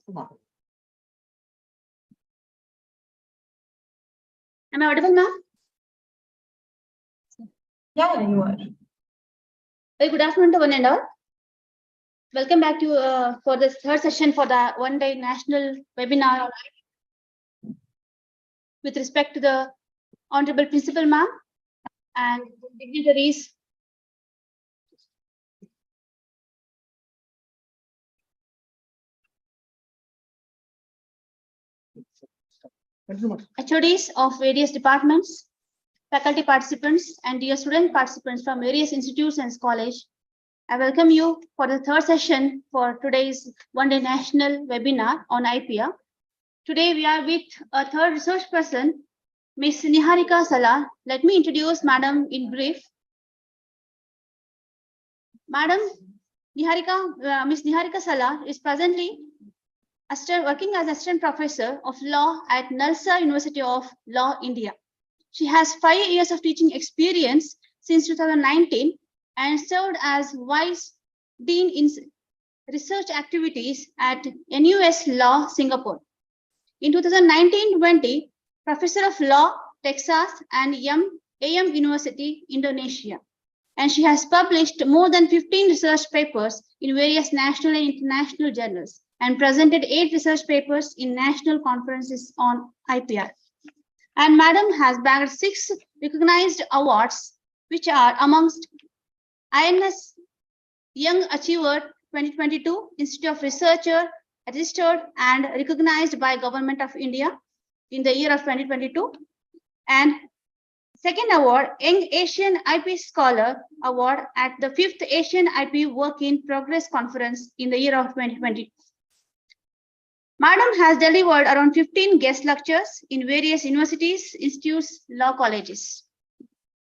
Am I audible, ma'am? Yeah, you are. Very good afternoon to one and all. Welcome back to for the third session for the one-day national webinar with respect to the Honorable Principal Ma'am and dignitaries. HODs of various departments, faculty participants, and dear student participants from various institutes and college. I welcome you for the third session for today's one-day national webinar on IPR. Today we are with a third research person, Ms. Niharika Sala. Let me introduce Madam in brief. Madam Niharika, Ms. Niharika Sala is presently working as Assistant Professor of Law at Nalsa University of Law, India. She has 5 years of teaching experience since 2019 and served as Vice Dean in Research Activities at NUS Law, Singapore. In 2019-20, Professor of Law, Texas and AM University, Indonesia. And she has published more than 15 research papers in various national and international journals and presented 8 research papers in national conferences on IPR. And Madam has bagged 6 recognized awards, which are amongst INS Young Achiever 2022, Institute of Researcher, registered and recognized by Government of India in the year of 2022. And second award, Young Asian IP Scholar Award at the 5th Asian IP Work in Progress Conference in the year of 2020. Madam has delivered around 15 guest lectures in various universities, institutes, law colleges.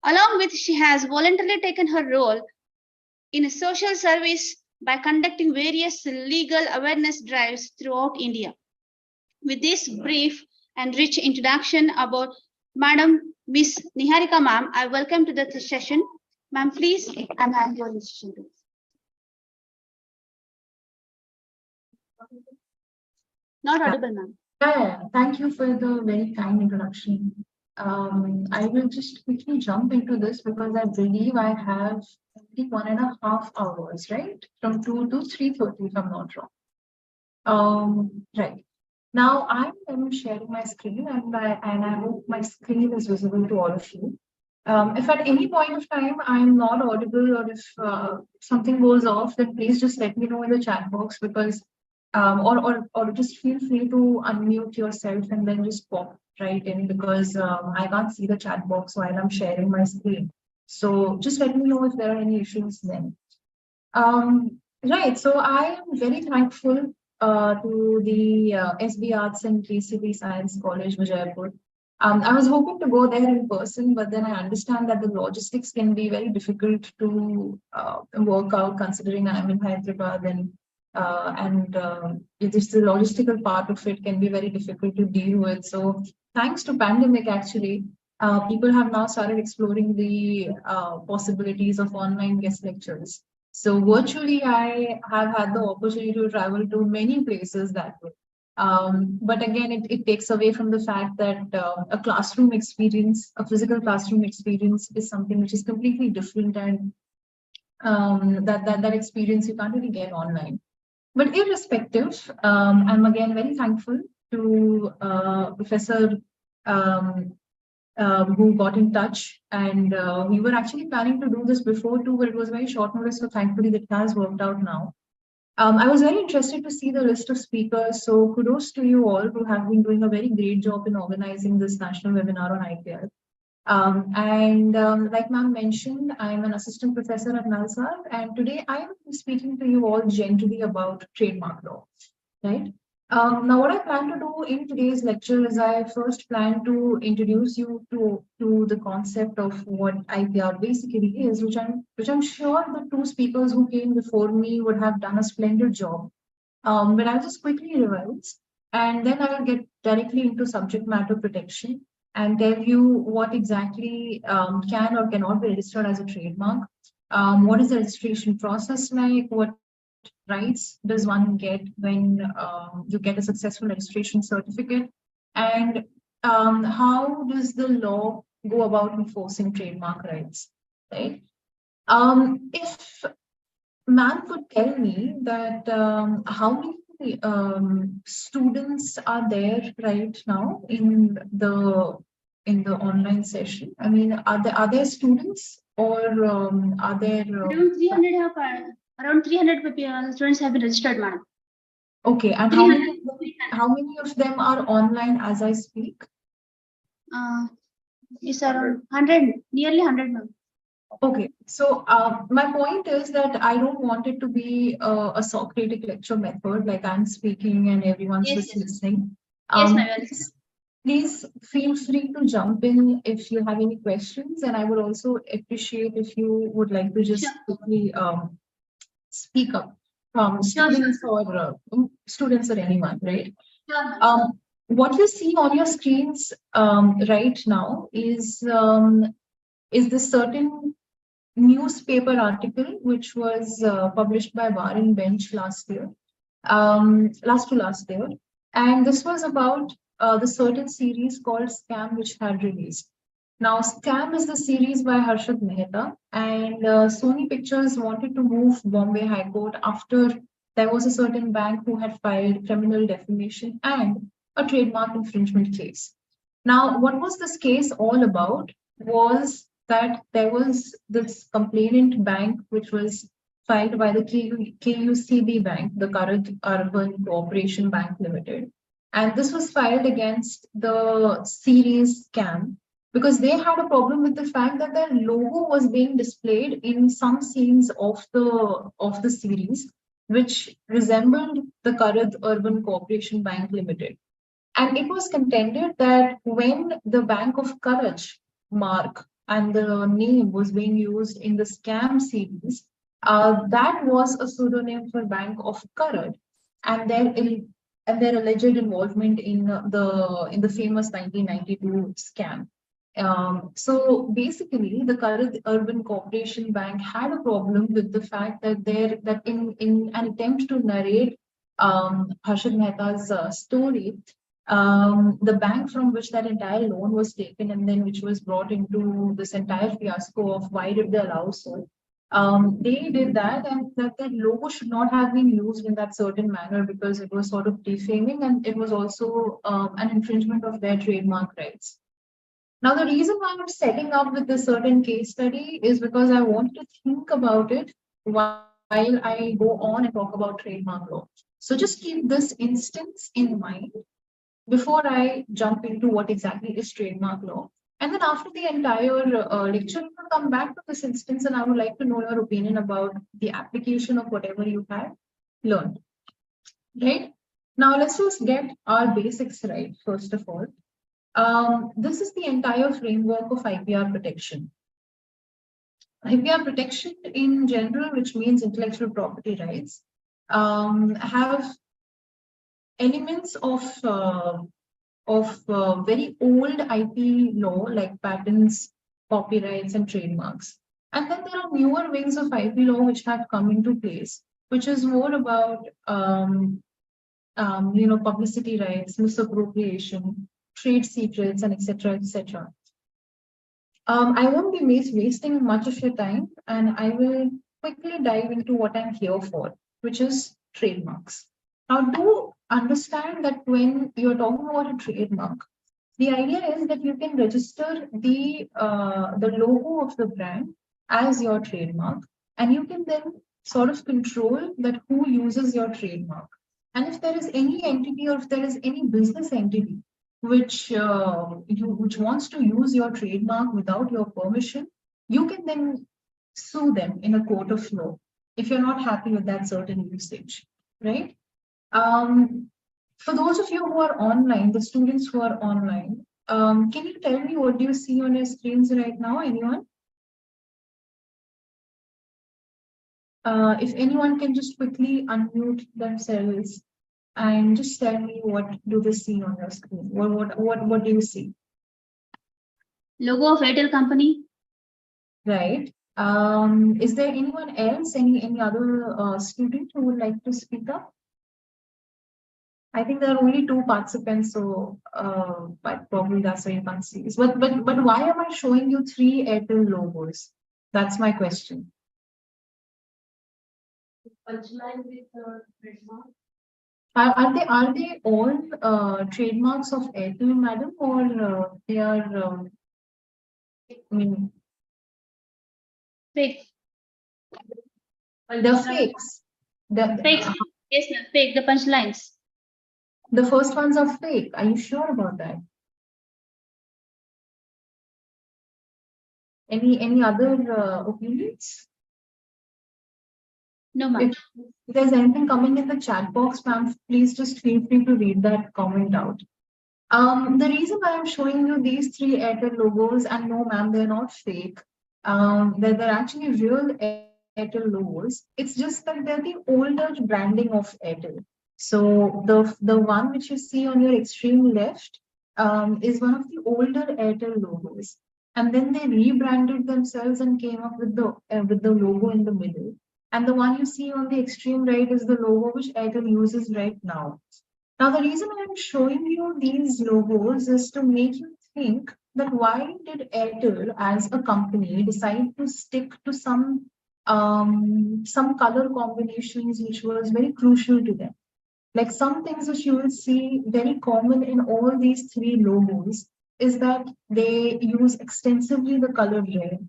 Along with, she has voluntarily taken her role in social service by conducting various legal awareness drives throughout India. With this brief and rich introduction about Madam Ms. Niharika Ma'am, I welcome to the session. Ma'am, please, I'm handing over the session to you. Not audible, ma'am. Yeah, thank you for the very kind introduction. I will just quickly jump into this because I believe I have only 1.5 hours, right? From 2 to 3:30, if I'm not wrong. Right. Now I am sharing my screen and I hope my screen is visible to all of you. If at any point of time I'm not audible or if something goes off, then please just let me know in the chat box because or just feel free to unmute yourself and then just pop right in because I can't see the chat box while I'm sharing my screen. So just let me know if there are any issues then. Right, so I am very thankful to the SB Arts and KCB Science College, Vijayapur. I was hoping to go there in person, but then I understand that the logistics can be very difficult to work out considering I'm in Hyderabad and just the logistical part of it can be very difficult to deal with. So thanks to pandemic, actually, people have now started exploring the possibilities of online guest lectures. So virtually, I have had the opportunity to travel to many places that way. But again, it takes away from the fact that a classroom experience, a physical classroom experience is something which is completely different and that experience you can't really get online. But irrespective, I'm again very thankful to Professor who got in touch, and we were actually planning to do this before too, but it was very short notice, so thankfully that has worked out now. I was very interested to see the list of speakers, so kudos to you all who have been doing a very great job in organizing this national webinar on IPR. Like ma'am mentioned, I'm an assistant professor at NALSA, and today I am speaking to you all generally about trademark law, right? Now, what I plan to do in today's lecture is I first plan to introduce you to the concept of what IPR basically is, which I'm sure the 2 speakers who came before me would have done a splendid job. But I'll just quickly revise, and then I will get directly into subject matter protection and tell you what exactly can or cannot be registered as a trademark. What is the registration process like? What rights does one get when you get a successful registration certificate? And how does the law go about enforcing trademark rights, right? If ma'am could tell me that how many students are there right now in the online session? I mean, are there students or are there Around 300 have around 300 students have been registered, madam. okay, and how many of them are online as I speak? It's around 100, nearly 100, ma'am. Okay, so my point is that I don't want it to be a Socratic lecture method, like I'm speaking and everyone's Yes, just yes. listening. Yes, ma'am. Please feel free to jump in if you have any questions, and I would also appreciate if you would like to just Sure. quickly speak up. Sure, Students or students or anyone, right? Sure, ma'am. What you see on your screens right now is this certain newspaper article which was published by Bar and Bench last year, last year, and this was about the certain series called Scam, which had released. Now, Scam is the series by Harshad Mehta, and Sony Pictures wanted to move Bombay High Court after there was a certain bank who had filed criminal defamation and a trademark infringement case. Now, what was this case all about was that there was this complainant bank which was filed by the KUCB Bank, the Karaj Urban Cooperation Bank Limited. And this was filed against the series Scam because they had a problem with the fact that their logo was being displayed in some scenes of the series, which resembled the Karaj Urban Cooperation Bank Limited. And it was contended that when the Bank of Karaj mark and the name was being used in the Scam series, that was a pseudonym for Bank of Karaj, and their alleged involvement in the famous 1992 scam. So basically, the Karaj Urban Cooperation Bank had a problem with the fact that in an attempt to narrate Harshad Mehta's story, the bank from which that entire loan was taken and then which was brought into this entire fiasco of why did they allow so. They did that, and that logo should not have been used in that certain manner because it was sort of defaming and it was also an infringement of their trademark rights. Now, the reason why I'm setting up with this certain case study is because I want to think about it while I go on and talk about trademark law. So just keep this instance in mind before I jump into what exactly is trademark law. And then after the entire lecture, we will come back to this instance and I would like to know your opinion about the application of whatever you have learned. Right? Now, let's just get our basics right, first of all. This is the entire framework of IPR protection. IPR protection in general, which means intellectual property rights, have elements of very old IP law like patents, copyrights, and trademarks. And then there are newer wings of IP law which have come into place, which is more about publicity rights, misappropriation, trade secrets, and etc. etc. I won't be wasting much of your time, and I will quickly dive into what I'm here for, which is trademarks. Now, do understand that when you're talking about a trademark, the idea is that you can register the logo of the brand as your trademark, and you can then sort of control that who uses your trademark. And if there is any entity or if there is any business entity which wants to use your trademark without your permission, you can then sue them in a court of law if you're not happy with that certain usage, right? For those of you who are online, the students who are online, can you tell me what do you see on your screens right now? Anyone? If anyone can just quickly unmute themselves and just tell me what do they see on your screen? What do you see? Logo of Airtel company. Right. Is there anyone else, any other student who would like to speak up? I think there are only two participants, so but probably that's why you can't see this. But why am I showing you three Airtel logos? That's my question. Punchline with trademark. Are they all trademarks of Airtel, madam, or they are? I mean, Fake. the fakes. Fake. Yes, ma'am. Fake. The punchlines. The first ones are fake. Are you sure about that? Any other opinions? No, ma'am. If there's anything coming in the chat box, ma'am, please just feel free to read that comment out. The reason why I'm showing you these three Airtel logos, and no, ma'am, they're not fake. They're actually real Airtel logos. It's just that they're the older branding of Airtel. So the one which you see on your extreme left is one of the older Airtel logos, and then they rebranded themselves and came up with the logo in the middle. And the one you see on the extreme right is the logo which Airtel uses right now. Now, the reason I'm showing you these logos is to make you think that why did Airtel as a company decide to stick to some color combinations which was very crucial to them. Like some things which you will see very common in all these three logos is that they use extensively the color red.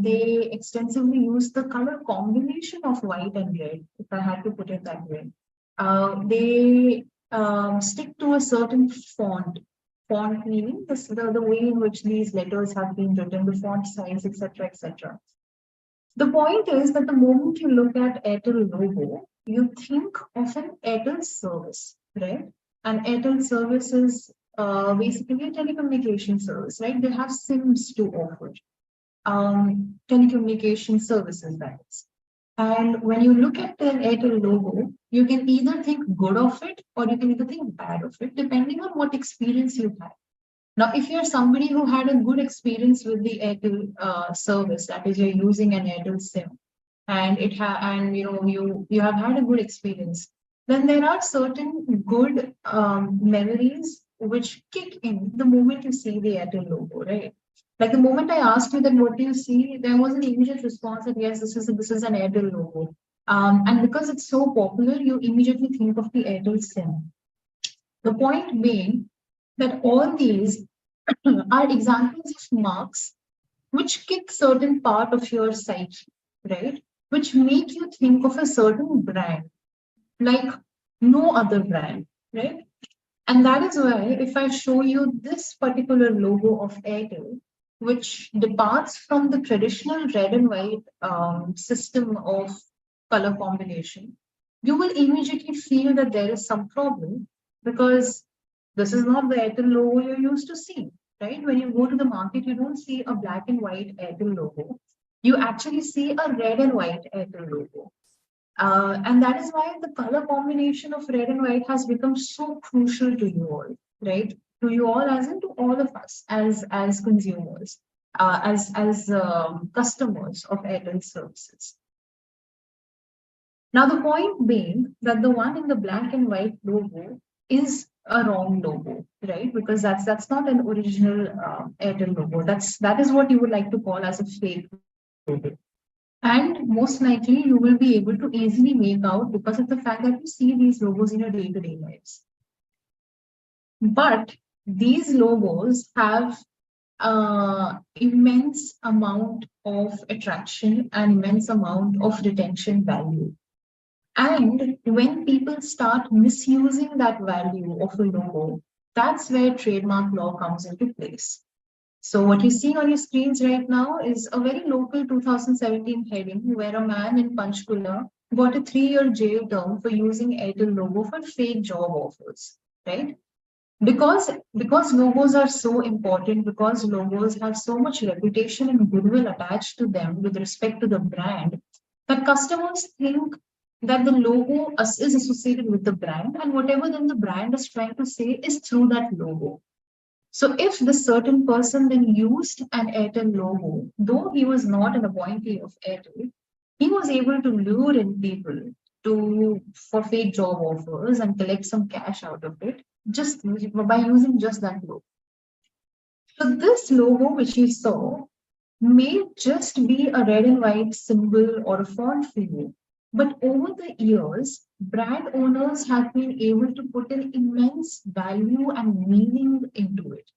They extensively use the color combination of white and red, if I had to put it that way. They stick to a certain font meaning the way in which these letters have been written, the font size, etc., etc. The point is that the moment you look at Airtel logo, you think of an Airtel service, right? An Airtel service is basically a telecommunication service, right? They have SIMs to offer, telecommunication services, that is. And when you look at the Airtel logo, you can either think good of it or you can either think bad of it, depending on what experience you have. Now, if you're somebody who had a good experience with the Airtel service, that is, you're using an Airtel SIM, and you have had a good experience, then there are certain good memories which kick in the moment you see the Airtel logo, right? Like the moment I asked you that what do you see, there was an immediate response that yes, this is an Airtel logo. And because it's so popular, you immediately think of the Airtel SIM. The point being that all these are examples of marks which kick certain part of your psyche, right? Which make you think of a certain brand, like no other brand, right? And that is why if I show you this particular logo of Airtel, which departs from the traditional red and white system of color combination, you will immediately feel that there is some problem because this is not the Airtel logo you're used to seeing, right? When you go to the market, you don't see a black and white Airtel logo. You actually see a red and white Airtel logo. And that is why the color combination of red and white has become so crucial to you all, right? To you all, as in to all of us as consumers, as customers of Airtel services. Now, the point being that the one in the black and white logo is a wrong logo, right? Because that's not an original Airtel logo. That is what you would like to call as a fake logo. And most likely you will be able to easily make out because of the fact that you see these logos in your day-to-day lives. But these logos have immense amount of attraction and immense amount of retention value. And when people start misusing that value of a logo, that's where trademark law comes into place. So what you see on your screens right now is a very local 2017 heading where a man in Panchkula got a 3-year jail term for using Airtel logo for fake job offers, right? Because logos are so important, because logos have so much reputation and goodwill attached to them with respect to the brand, that customers think that the logo is associated with the brand, and whatever then the brand is trying to say is through that logo. So if the certain person then used an Airtel logo, though he was not an appointee of Airtel, he was able to lure in people to for fake job offers and collect some cash out of it just by using just that logo. So this logo which you saw may just be a red and white symbol or a font for you. But over the years, brand owners have been able to put an immense value and meaning into it,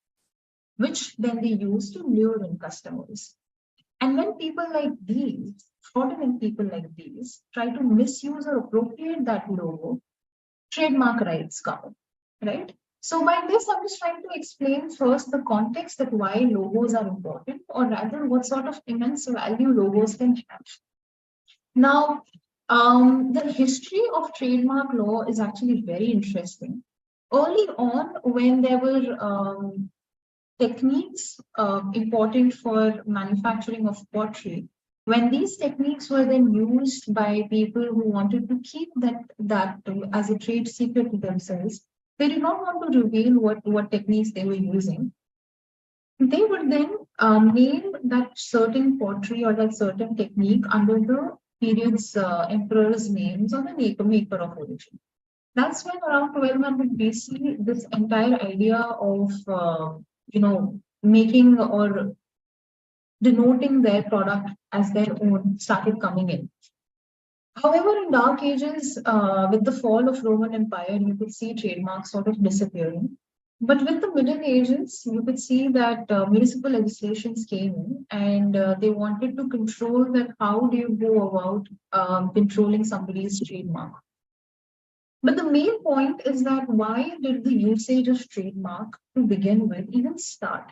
which then they use to lure in customers. And when people like these, fraudulent people like these, try to misuse or appropriate that logo, trademark rights come, right? So by this, I'm just trying to explain first the context that why logos are important, or rather what sort of immense value logos can have. Now, the history of trademark law is actually very interesting. Early on, when there were techniques important for manufacturing of pottery, when these techniques were then used by people who wanted to keep that as a trade secret to themselves, they did not want to reveal what techniques they were using. They would then name that certain pottery or that certain technique under the period's emperor's names or the maker of origin. That's when around 1200 BC, this entire idea of making or denoting their product as their own started coming in. However, in Dark Ages, with the fall of Roman Empire, you could see trademarks sort of disappearing. But with the Middle Ages, you could see that municipal legislations came in and they wanted to control that how do you go about controlling somebody's trademark. But the main point is that why did the usage of trademark to begin with even start?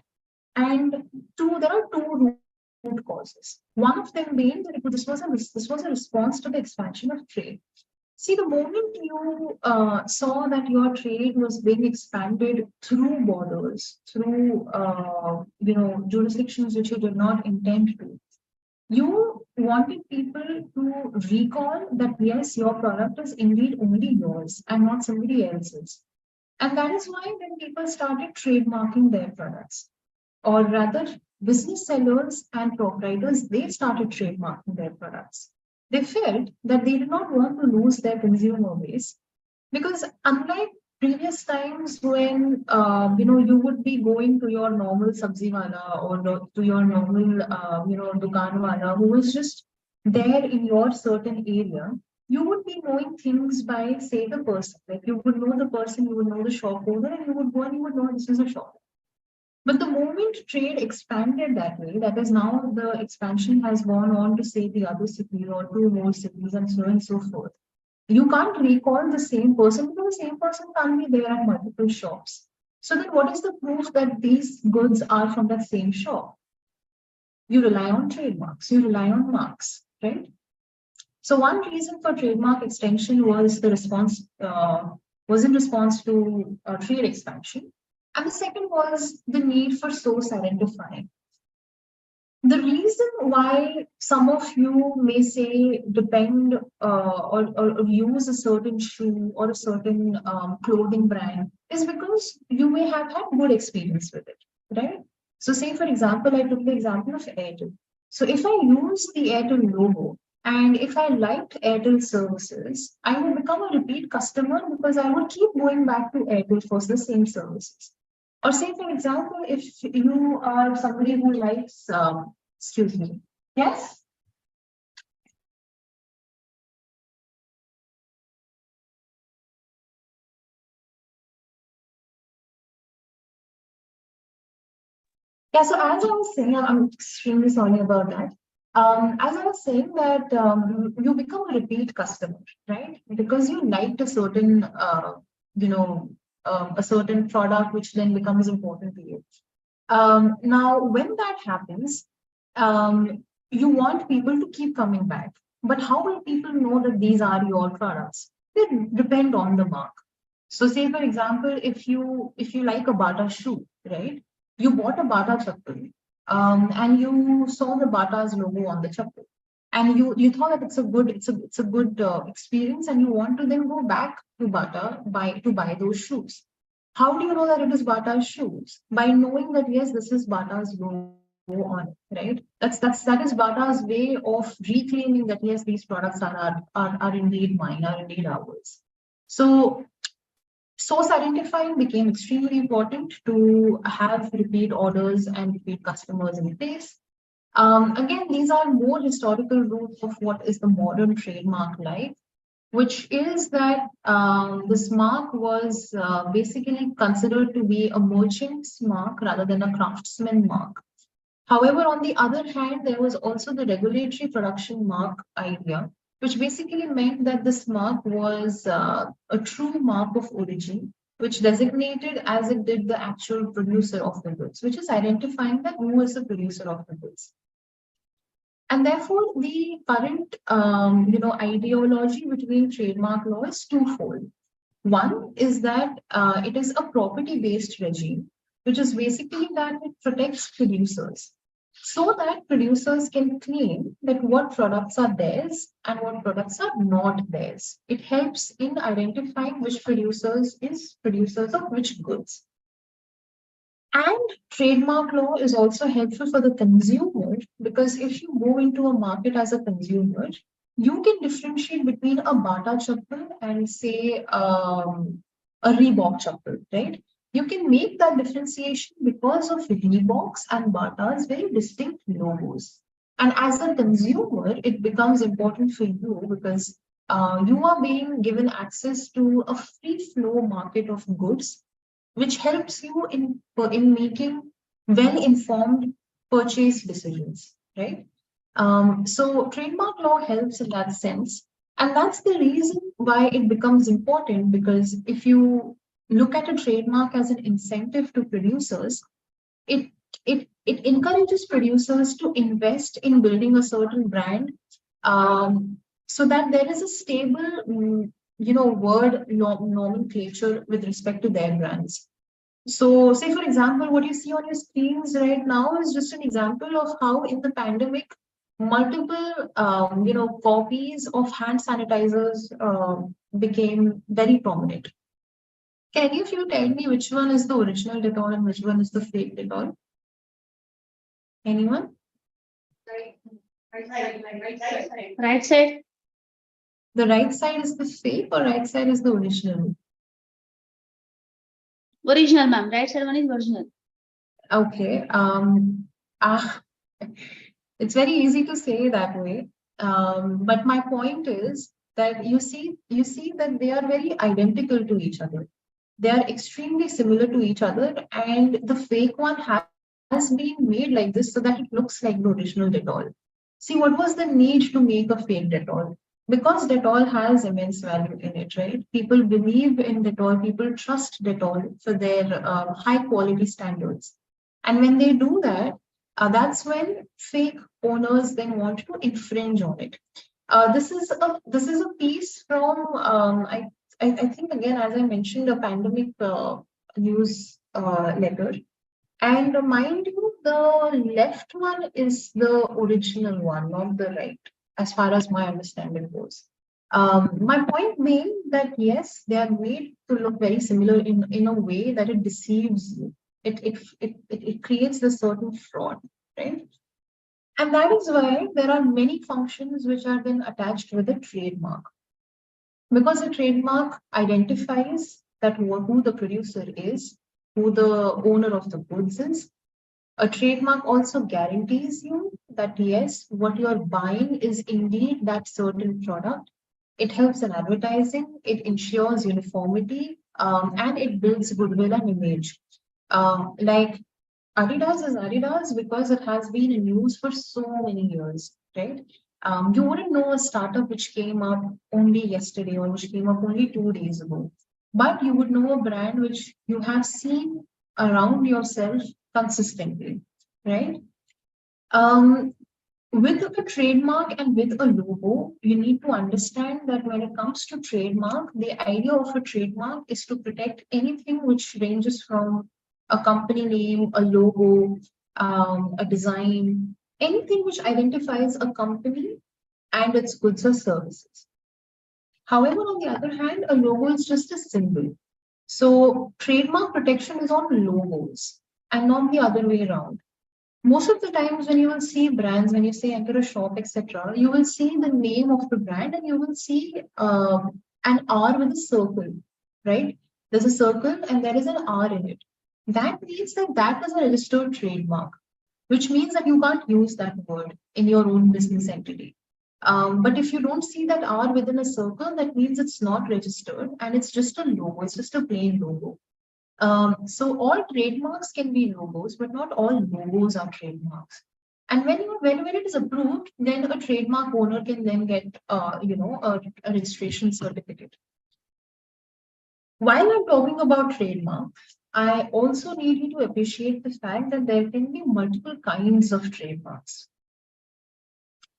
And there are two root causes. One of them being that this was a response to the expansion of trade. See, the moment you saw that your trade was being expanded through borders, through jurisdictions which you did not intend to, you wanted people to recall that yes, your product is indeed only yours and not somebody else's. And that is why when people started trademarking their products, or rather business sellers and proprietors, they started trademarking their products. They felt that they did not want to lose their consumer base because unlike previous times when you would be going to your normal sabzi wala or to your normal dukan wala who was just there in your certain area, you would be knowing things by say the person. Like you would know the person, you would know the shop owner, and you would go and you would know this is a shop. But the moment trade expanded that way, that is now the expansion has gone on to say the other city or two more cities and so on and so forth. You can't recall the same person because the same person can't be there at multiple shops. So then what is the proof that these goods are from that same shop? You rely on trademarks, you rely on marks, right? So one reason for trademark extension was in response to trade expansion. And the second was the need for source identifying. The reason why some of you may say depend or use a certain shoe or a certain clothing brand is because you may have had good experience with it, right? So say, for example, I took the example of Airtel. So if I use the Airtel logo and if I liked Airtel services, I would become a repeat customer because I would keep going back to Airtel for the same services. Or say, for example, if you are somebody who likes, excuse me, yes? Yeah, so as I was saying, I'm extremely sorry about that. As I was saying that you become a repeat customer, right? Because you liked a certain, a certain product, which then becomes important to you. Now, when that happens, you want people to keep coming back. But how will people know that these are your products? They depend on the mark. So, say for example, if you like a Bata shoe, right? You bought a Bata chappal, and you saw the Bata's logo on the chappal, and you thought that it's a good experience, and you want to then go back to Bata to buy those shoes. How do you know that it is Bata's shoes? By knowing that yes, this is Bata's logo on it, right? That is Bata's way of reclaiming that yes, these products are indeed mine, are indeed ours. So source identifying became extremely important to have repeat orders and repeat customers in place. Again, these are more historical roots of what is the modern trademark like, which is that this mark was basically considered to be a merchant's mark rather than a craftsman mark. However, on the other hand, there was also the regulatory production mark idea, which basically meant that this mark was a true mark of origin, which designated as it did the actual producer of the goods, which is identifying that who is the producer of the goods. And therefore, the current, ideology between trademark law is twofold. One is that it is a property-based regime, which is basically that it protects producers so that producers can claim that what products are theirs and what products are not theirs. It helps in identifying which producers is producers of which goods. And trademark law is also helpful for the consumer because if you go into a market as a consumer, you can differentiate between a Bata chappal and say a Reebok chappal, right? You can make that differentiation because of Reebok's and Bata's very distinct logos. And as a consumer, it becomes important for you because you are being given access to a free flow market of goods which helps you in making well-informed purchase decisions, right? So trademark law helps in that sense. And that's the reason why it becomes important because if you look at a trademark as an incentive to producers, it encourages producers to invest in building a certain brand so that there is a stable word nomenclature with respect to their brands. So say for example, what you see on your screens right now is just an example of how in the pandemic, multiple copies of hand sanitizers became very prominent. Can any of you tell me which one is the original Dettol and which one is the fake Dettol? Anyone? Right side. The right side is the fake or right side is the original? Original, ma'am. Right side one is original. Okay. It's very easy to say that way. But my point is that you see that they are very identical to each other. They are extremely similar to each other, and the fake one has been made like this so that it looks like the original Dettol. See, what was the need to make a fake Dettol? Because Dettol has immense value in it, right? People believe in Dettol, people trust Dettol for their high quality standards. And when they do that, that's when fake owners then want to infringe on it. This is a piece from I think again, as I mentioned, a pandemic news letter. And mind you, the left one is the original one, not the right, as far as my understanding goes. My point being that yes, they are made to look very similar in a way that it deceives you. It creates a certain fraud, right? And that is why there are many functions which are then attached with a trademark. Because a trademark identifies that who the producer is, who the owner of the goods is. A trademark also guarantees you that yes, what you're buying is indeed that certain product. It helps in advertising, it ensures uniformity, and it builds goodwill and image. Like Adidas is Adidas because it has been in use for so many years, right? You wouldn't know a startup which came up only yesterday or which came up only 2 days ago, but you would know a brand which you have seen around yourself consistently, right? With a trademark and with a logo, you need to understand that when it comes to trademark, the idea of a trademark is to protect anything which ranges from a company name, a logo, a design, anything which identifies a company and its goods or services. However, on the other hand, a logo is just a symbol. So trademark protection is on logos and not the other way around. Most of the times when you will see brands, when you say enter a shop, etc., you will see the name of the brand and you will see an R with a circle, right? There's a circle and there is an R in it. That means that that is a registered trademark, which means that you can't use that word in your own business entity. But if you don't see that R within a circle, that means it's not registered and it's just a logo, it's just a plain logo. So all trademarks can be logos, but not all logos are trademarks. And when it is approved, then a trademark owner can then get a registration certificate. While I'm talking about trademarks, I also need you to appreciate the fact that there can be multiple kinds of trademarks.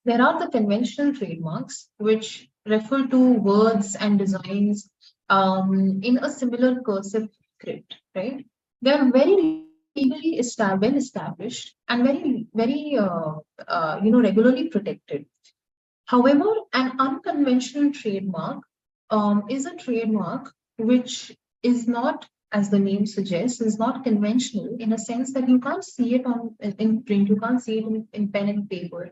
There are the conventional trademarks, which refer to words and designs in a similar cursive script, right? They are very legally well established and very regularly protected. However, an unconventional trademark is a trademark which is not, as the name suggests, is not conventional in a sense that you can't see it in print, you can't see it in pen and paper.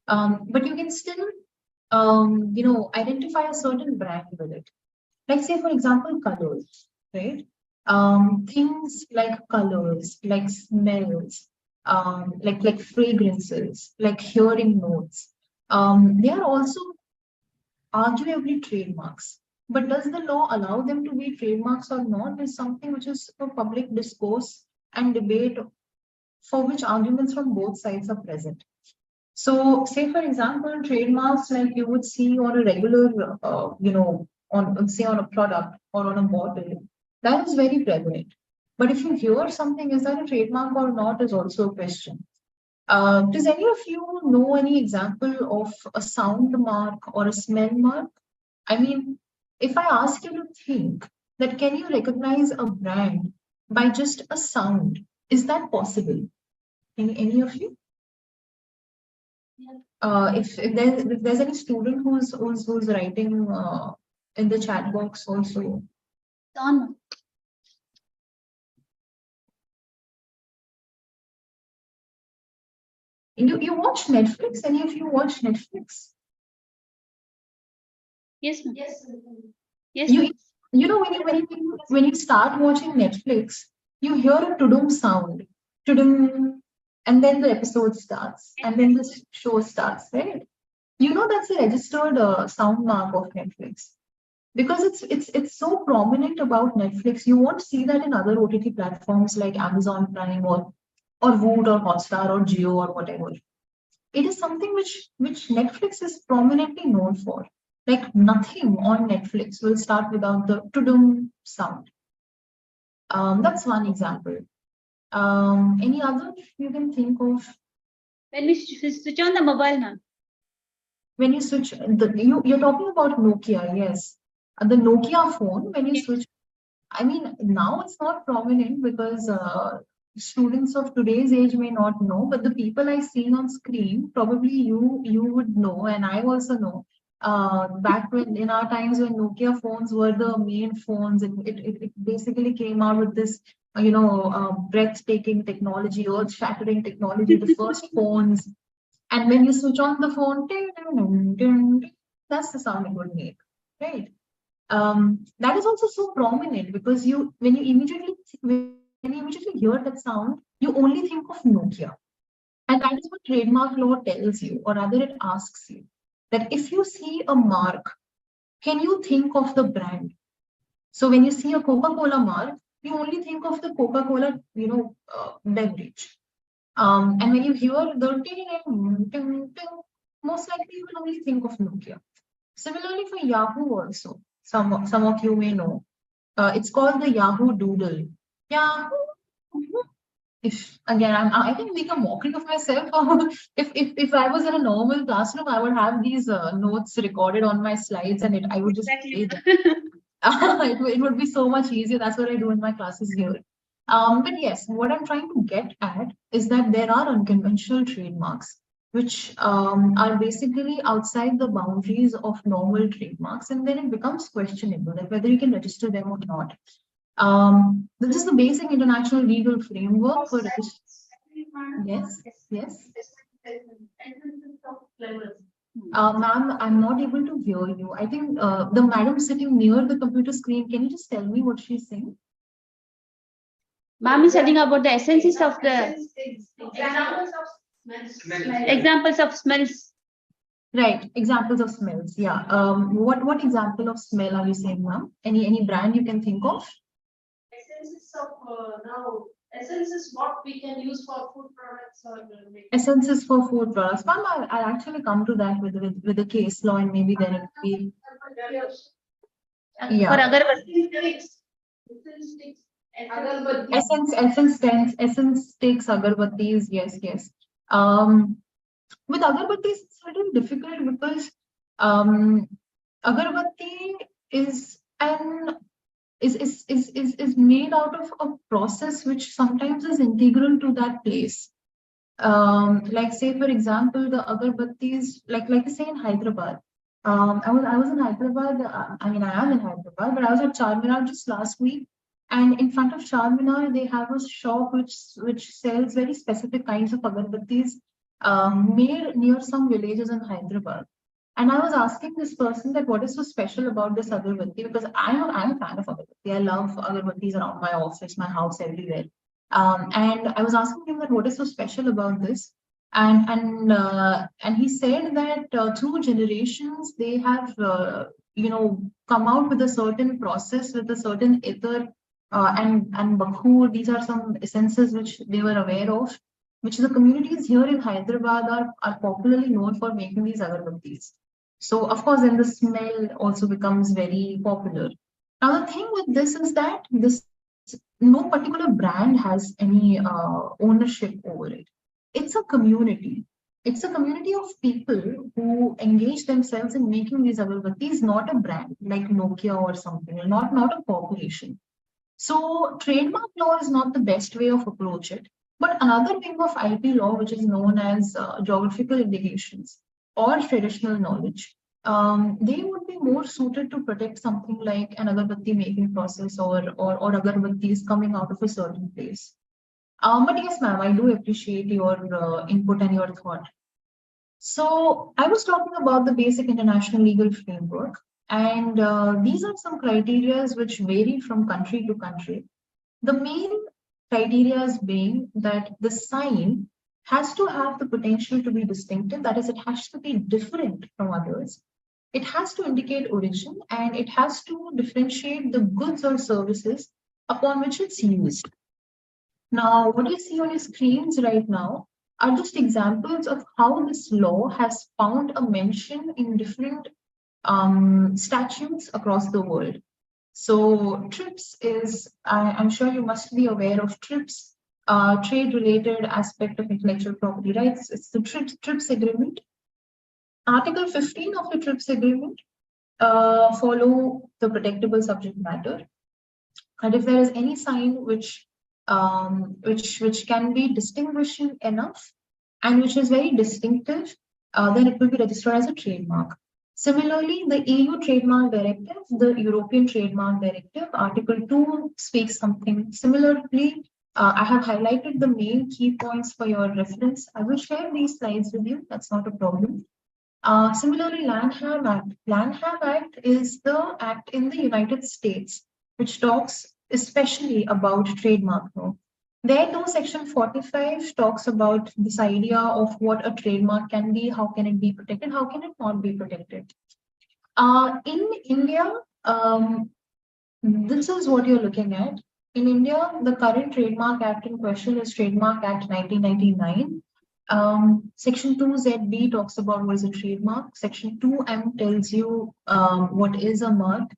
But you can still, identify a certain brand with it. Like say, for example, colors, right? Things like colors, like smells, like fragrances, like hearing notes. They are also arguably trademarks. But does the law allow them to be trademarks or not is something which is for public discourse and debate for which arguments from both sides are present. So, say for example, trademarks like you would see on a regular, on say on a product or on a bottle, that is very prevalent. But if you hear something, is that a trademark or not, is also a question. Does any of you know any example of a sound mark or a smell mark? I mean, if I ask you to think that can you recognize a brand by just a sound, is that possible? Any of you? If there's any student who's writing in the chat box also. On. You watch Netflix? Any of you watch Netflix? Yes, ma'am. Yes. Yes, You, ma'am. you know when you start watching Netflix, you hear a tudum sound, tudum, and then the episode starts, and then the show starts, right? You know that's a registered sound mark of Netflix because it's so prominent about Netflix. You won't see that in other OTT platforms like Amazon Prime or Voot or Hotstar or Jio or whatever. It is something which Netflix is prominently known for. Like nothing on Netflix will start without the tudum sound. That's one example. Any other you can think of? When we switch on the mobile, ma'am. When you switch, you're talking about Nokia, yes. The Nokia phone, when you switch, I mean, now it's not prominent because students of today's age may not know, but the people I see on screen, probably you would know, and I also know. Back when in our times when Nokia phones were the main phones, it basically came out with this, breathtaking technology, earth-shattering technology, the first phones. And when you switch on the phone, ding, ding, ding, ding, ding, that's the sound it would make, right? That is also so prominent because when you immediately hear that sound, you only think of Nokia. And that is what trademark law tells you, or rather it asks you, that if you see a mark, can you think of the brand? So when you see a Coca-Cola mark, you only think of the Coca-Cola, beverage. And when you hear the ting, ting, ting, most likely you will only think of Nokia. Similarly for Yahoo also, some of you may know. It's called the Yahoo Doodle. Yahoo. If again, I can make a mockery of myself. if I was in a normal classroom, I would have these notes recorded on my slides, and I would just say them. It would be so much easier. That's what I do in my classes here. But yes, what I'm trying to get at is that there are unconventional trademarks which are basically outside the boundaries of normal trademarks, and then it becomes questionable that whether you can register them or not. This is the basic international legal framework for Yes, yes. Ma'am, I'm not able to hear you. I think the madam sitting near the computer screen, can you just tell me what she's saying? Ma'am is telling about the essences of the examples of smells. Right, examples of smells. Yeah. What example of smell are you saying, ma'am? Any brand you can think of? Essences of now essences what we can use for food products or Essences for food products. Ma'am, I'll actually come to that with the case law, and maybe then it will be. Yeah. For agarbatti. Essence sticks, agarbattis. Yes, yes. With agarbattis, it's a little difficult because agarbatti is made out of a process which sometimes is integral to that place. Like say for example, the agarbattis, like you say in Hyderabad. I was in Hyderabad. I mean, I am in Hyderabad, but I was at Charminar just last week. And in front of Charminar, they have a shop which sells very specific kinds of agarbattis made near some villages in Hyderabad. And I was asking this person that what is so special about this agarbatti, because I'm a fan of agarbatti. I love agarbattis around my office, my house, everywhere. And I was asking him that what is so special about this, and he said that through generations they have come out with a certain process, with a certain ether and bakhur. These are some essences which they were aware of, which the communities here in Hyderabad are popularly known for making these agarbattis. So of course, then the smell also becomes very popular. Now the thing with this is that no particular brand has any ownership over it. It's a community. It's a community of people who engage themselves in making these agarbattis, not a brand like Nokia or something, not a corporation. So trademark law is not the best way of approach it. But another wing of IP law, which is known as geographical indications or traditional knowledge, they would be more suited to protect something like an agarbatti making process or agarbattis coming out of a certain place. But yes, ma'am, I do appreciate your input and your thought. So I was talking about the basic international legal framework, and these are some criteria which vary from country to country. The main criteria being that the sign has to have the potential to be distinctive, that is, it has to be different from others. It has to indicate origin, and it has to differentiate the goods or services upon which it's used. Now, what you see on your screens right now are just examples of how this law has found a mention in different statutes across the world. So TRIPS is, I'm sure you must be aware of TRIPS, trade-related aspect of intellectual property rights. It's the TRIPS agreement. Article 15 of the TRIPS agreement follow the protectable subject matter. And if there is any sign which can be distinguishing enough and which is very distinctive, then it will be registered as a trademark. Similarly, the EU Trademark Directive, the European Trademark Directive, Article 2 speaks something similarly. I have highlighted the main key points for your reference. I will share these slides with you. That's not a problem. Similarly, Lanham Act. Lanham Act is the act in the United States which talks especially about trademark law. There too, Section 45 talks about this idea of what a trademark can be, how can it be protected, how can it not be protected. In India, this is what you're looking at. In India, the current Trademark Act in question is Trademark Act 1999. Section 2ZB talks about what is a trademark. Section 2M tells you what is a mark.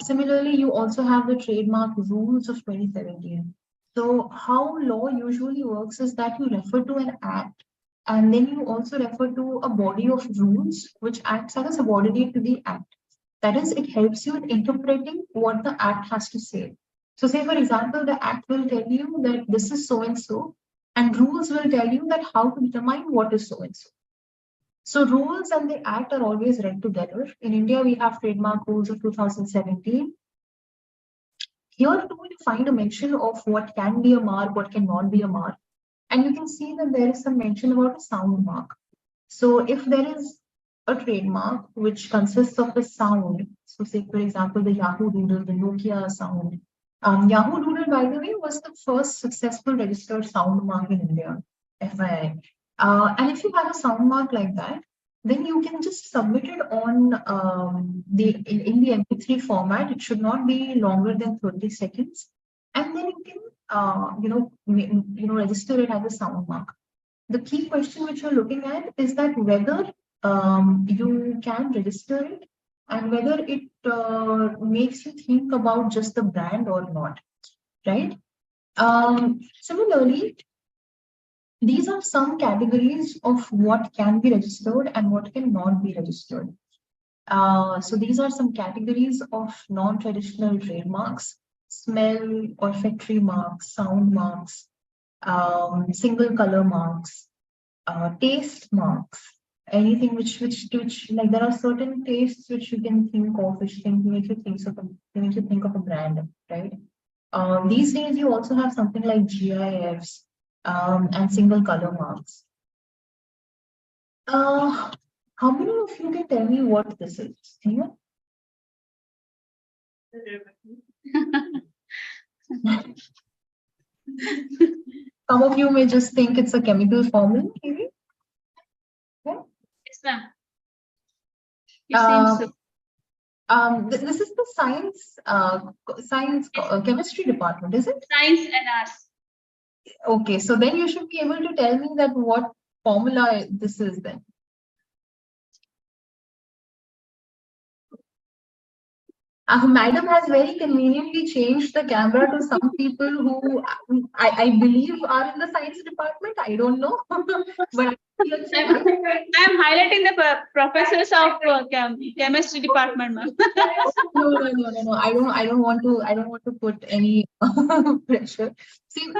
Similarly, you also have the trademark rules of 2017. So how law usually works is that you refer to an act, and then you also refer to a body of rules which acts as a subordinate to the act. That is, it helps you in interpreting what the act has to say. So say, for example, the act will tell you that this is so-and-so, and rules will tell you that how to determine what is so-and-so. So rules and the act are always read together. In India, we have trademark rules of 2017. Here too, you find a mention of what can be a mark, what cannot be a mark. And you can see that there is some mention about a sound mark. So if there is a trademark which consists of a sound, so say for example, the Yahoo Doodle, the Nokia sound. Yahoo Doodle, by the way, was the first successful registered sound mark in India, FYI. And if you have a sound mark like that, then you can just submit it on in the MP3 format. It should not be longer than 30 seconds, and then you can register it as a sound mark. The key question which you're looking at is that whether you can register it and whether it makes you think about just the brand or not, right? Similarly, these are some categories of what can be registered and what cannot be registered. So these are some categories of non-traditional trademarks: smell, olfactory marks, sound marks, single color marks, taste marks, anything which like there are certain tastes which you can think of, which can make you think of a brand, right? These days you also have something like GIFs and single color marks. How many of you can tell me what this is? Anyone? Some of you may just think it's a chemical formula, maybe. Yes, ma'am. It seems so. This is the chemistry department, is it? Science and arts. Okay, so then you should be able to tell me that what formula this is then. Madam has very conveniently changed the camera to some people who I believe are in the science department. I don't know, but I'm highlighting the professors of chemistry department, ma'am. No. I don't want to put any pressure. See,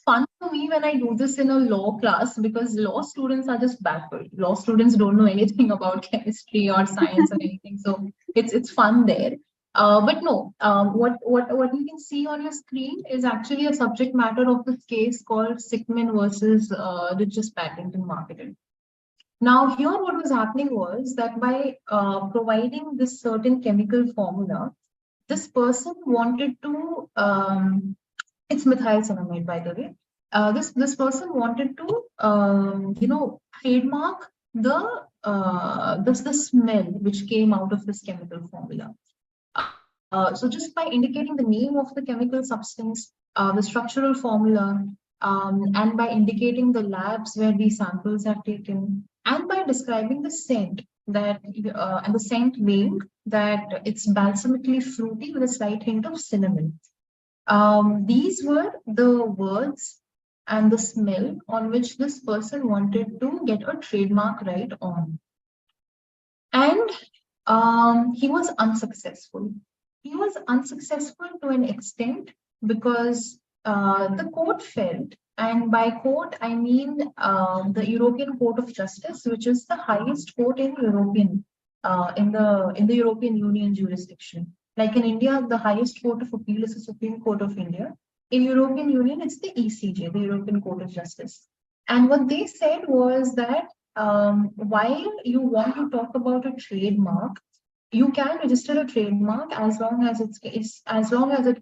fun for me when I do this in a law class, because law students are just backward. Law students don't know anything about chemistry or science or anything, so it's fun there. But no, what you can see on your screen is actually a subject matter of this case called Sickman versus Regis Patent and Marketing. Now, here what was happening was that by providing this certain chemical formula, this person wanted to, it's methyl cinamide, by the way. This person wanted to, trademark the smell which came out of this chemical formula. So just by indicating the name of the chemical substance, the structural formula, and by indicating the labs where these samples are taken, and by describing the scent that and the scent being that it's balsamically fruity with a slight hint of cinnamon. These were the words and the smell on which this person wanted to get a trademark right on. And he was unsuccessful. He was unsuccessful to an extent because the court felt, and by court I mean the European Court of Justice, which is the highest court in European in the European Union jurisdiction. Like in India, the highest court of appeal is the Supreme Court of India. In European Union, it's the ECJ, the European Court of Justice. And what they said was that while you want to talk about a trademark, you can register a trademark as long as it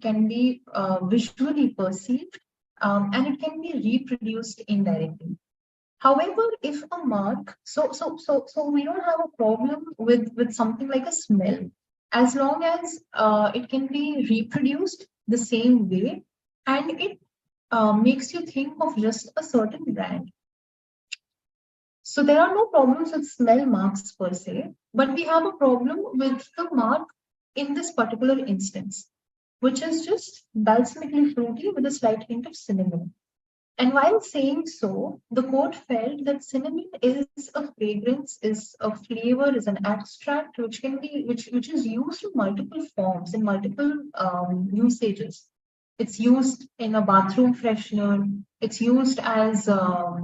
can be visually perceived and it can be reproduced indirectly. However, if a mark, so we don't have a problem with something like a smell, as long as it can be reproduced the same way and it makes you think of just a certain brand. So there are no problems with smell marks per se, but we have a problem with the mark in this particular instance, which is just balsamically fruity with a slight hint of cinnamon. And while saying so, the court felt that cinnamon is a fragrance, is a flavor, is an extract which can be which is used in multiple forms, in multiple usages. It's used in a bathroom freshener. It's used as a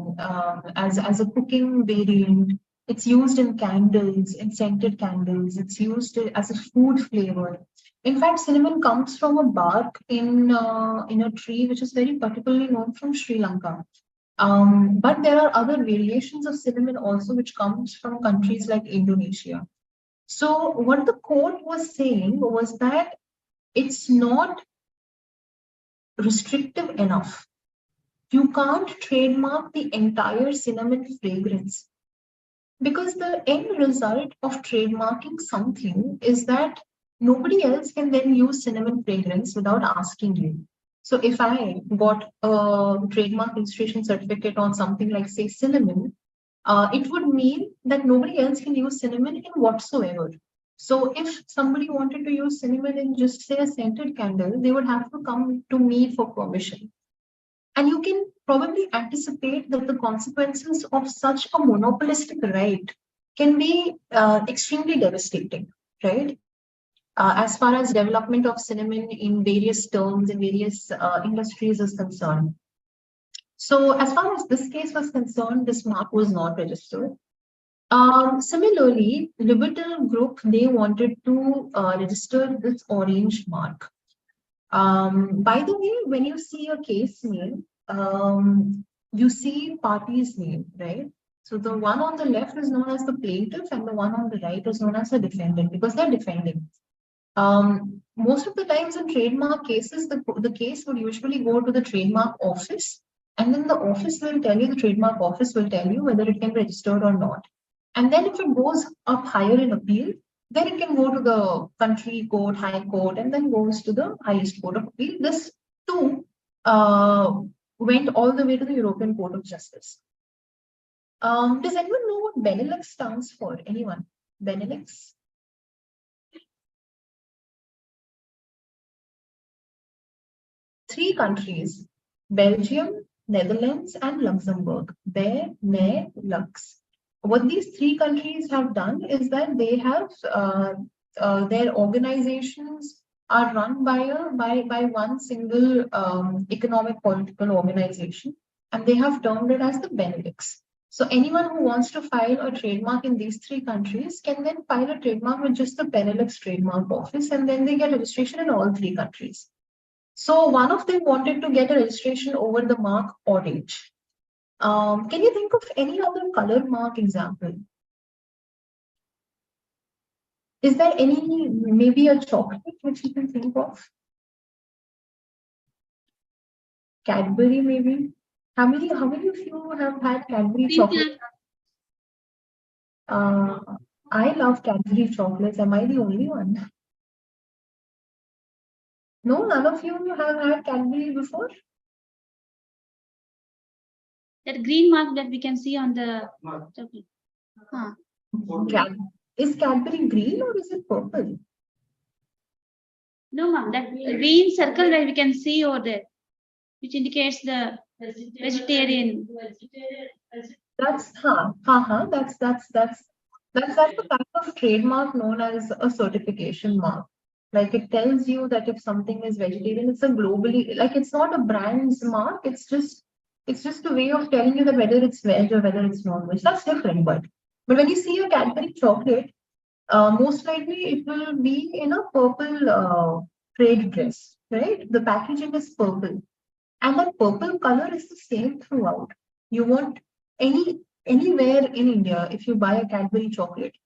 cooking variant. It's used in candles, in scented candles. It's used as a food flavor. In fact, cinnamon comes from a bark in a tree which is very particularly known from Sri Lanka. But there are other variations of cinnamon also which comes from countries like Indonesia. So what the court was saying was that it's not restrictive enough. You can't trademark the entire cinnamon fragrance, because the end result of trademarking something is that nobody else can then use cinnamon fragrance without asking you. So if I got a trademark registration certificate on something like, say, cinnamon, it would mean that nobody else can use cinnamon in whatsoever. So if somebody wanted to use cinnamon in just, say, a scented candle, they would have to come to me for permission. And you can probably anticipate that the consequences of such a monopolistic right can be extremely devastating, right? As far as development of cinnamon in various terms in various industries is concerned. So as far as this case was concerned, this mark was not registered. Similarly, Libital Group, they wanted to register this orange mark. By the way, when you see a case name, you see party's name, right? So the one on the left is known as the plaintiff and the one on the right is known as the defendant, because they're defending. Most of the times in trademark cases, the case would usually go to the trademark office, and then the office will tell you, the trademark office will tell you whether it can be registered or not. And then if it goes up higher in appeal, then it can go to the country court, high court, and then goes to the highest court of appeal. This too went all the way to the European Court of Justice. Does anyone know what Benelux stands for? Anyone? Benelux? Three countries: Belgium, Netherlands, and Luxembourg. Benelux. What these three countries have done is that they have their organizations are run by one single economic political organization, and they have termed it as the Benelux. So anyone who wants to file a trademark in these three countries can then file a trademark with just the Benelux trademark office, and then they get registration in all three countries. So one of them wanted to get a registration over the mark orange. Can you think of any other color mark example? Is there any, maybe a chocolate which you can think of? Cadbury, maybe? How many of you have had Cadbury chocolate? I love Cadbury chocolates. Am I the only one? No, none of you have had Cadbury before? That green mark that we can see on the chocolate. Huh. Is Cadbury green or is it purple? No, ma'am, that green circle that we can see over there, which indicates the vegetarian. That's the type of trademark known as a certification mark. Like it tells you that if something is vegetarian, it's a globally, like it's not a brand's mark, it's just a way of telling you that whether it's veg or whether it's non-veg. That's different, but when you see a Cadbury chocolate, most likely it will be in a purple trade dress, right? The packaging is purple, and that purple color is the same throughout. You want anywhere in India, if you buy a Cadbury chocolate,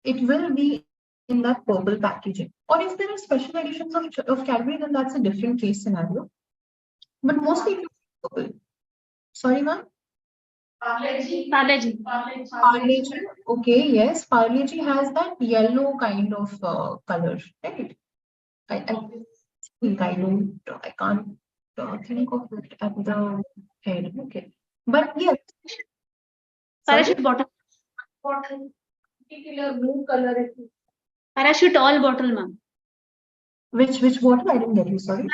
it will be in that purple packaging. Or if there are special editions of Cadbury, then that's a different case scenario. But mostly it's purple. Sorry, ma'am? Parle-G. Parle-G. Okay, yes. Parle-G has that yellow kind of color, right? I think I can't think of it at the head. Okay. But yes. Parachute bottle. Particular blue color. Parachute oil bottle, ma'am. Which bottle? I didn't get you, sorry.